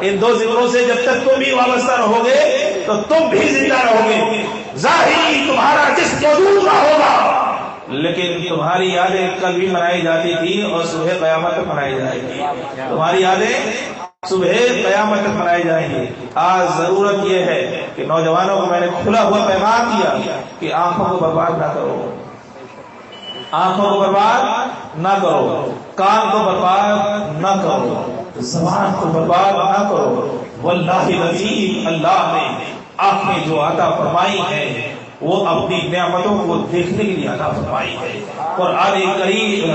S2: ان دو ذکروں سے جب تک تم بھی وابستہ رہو گے تو تم بھی زندہ رہو گے۔ ظاہری تمہارا جسم موجود نہ ہوگا لیکن تمہاری یادیں کل بھی منائی جاتی تھی اور صبح قیامت تک منائی جائے گی، تمہاری یادیں صبح قیامت تک منائی جائیں گی۔ آج ضرورت یہ ہے کہ نوجوانوں کو میں نے کھلا ہوا پیغام دیا کہ آنکھوں کو برباد نہ کرو، آنکھوں کو برباد نہ کرو، کان کو برباد نہ کرو، زبان کو برباد نہ کرو۔ واللہ العظیم، اللہ نے آنکھیں جو عطا فرمائی ہے وہ اپنی نعمتوں کو دیکھنے کے لیے عطا فرمائی ہے۔ قرآن کریم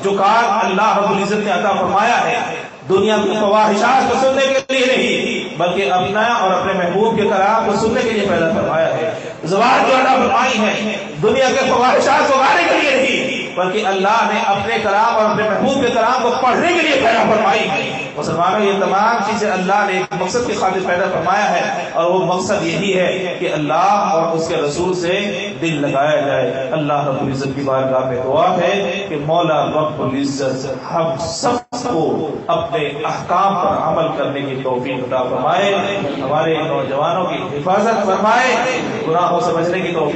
S2: جو کار اللہ رب العزت نے عطا فرمایا ہے دنیا کی فواحشات کو سننے کے لیے نہیں بلکہ اپنا اور اپنے محبوب کے کلام کو سننے کے لیے پیدا فرمایا ہے۔ زبان جو عطا فرمائی ہے دنیا کے فواحشات کو گانے کے لیے نہیں بلکہ اللہ نے اپنے کلام اور اپنے محبوب کے کلام کو پڑھنے کے لیے پیدا فرمائی ہے۔ مسلمانوں یہ تمام چیزیں اللہ نے ایک مقصد کی خاطر پیدا فرمایا ہے، اور وہ مقصد یہی ہے کہ اللہ اور اس کے رسول سے دل لگایا جائے۔ اللہ رب العزت کی بارگاہ میں دعا ہے کہ مولا رب العزت ہم سب کو اپنے احکام پر عمل کرنے کی توفیق عطا فرمائے، ہمارے نوجوانوں کی حفاظت فرمائے، گناہوں سے بچنے کی توفیق